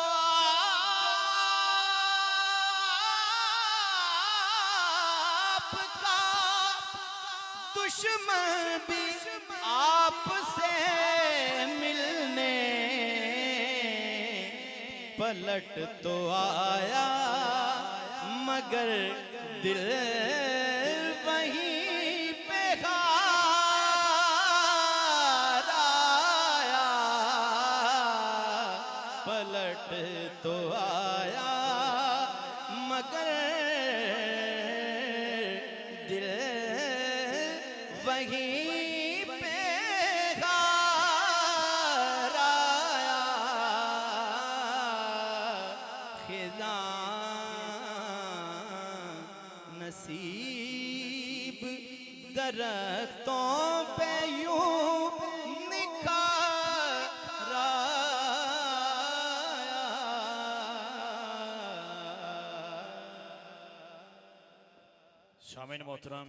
आपका दुश्मन भी आपसे मिलने। पलट तो आया मगर दिल वहीं पे खार आया। पलट तो आया मगर दिल वहीं पे खार आया। खिज़ां नसीब दरख्तों पे यूं निखार आया। शामिन मोहतरम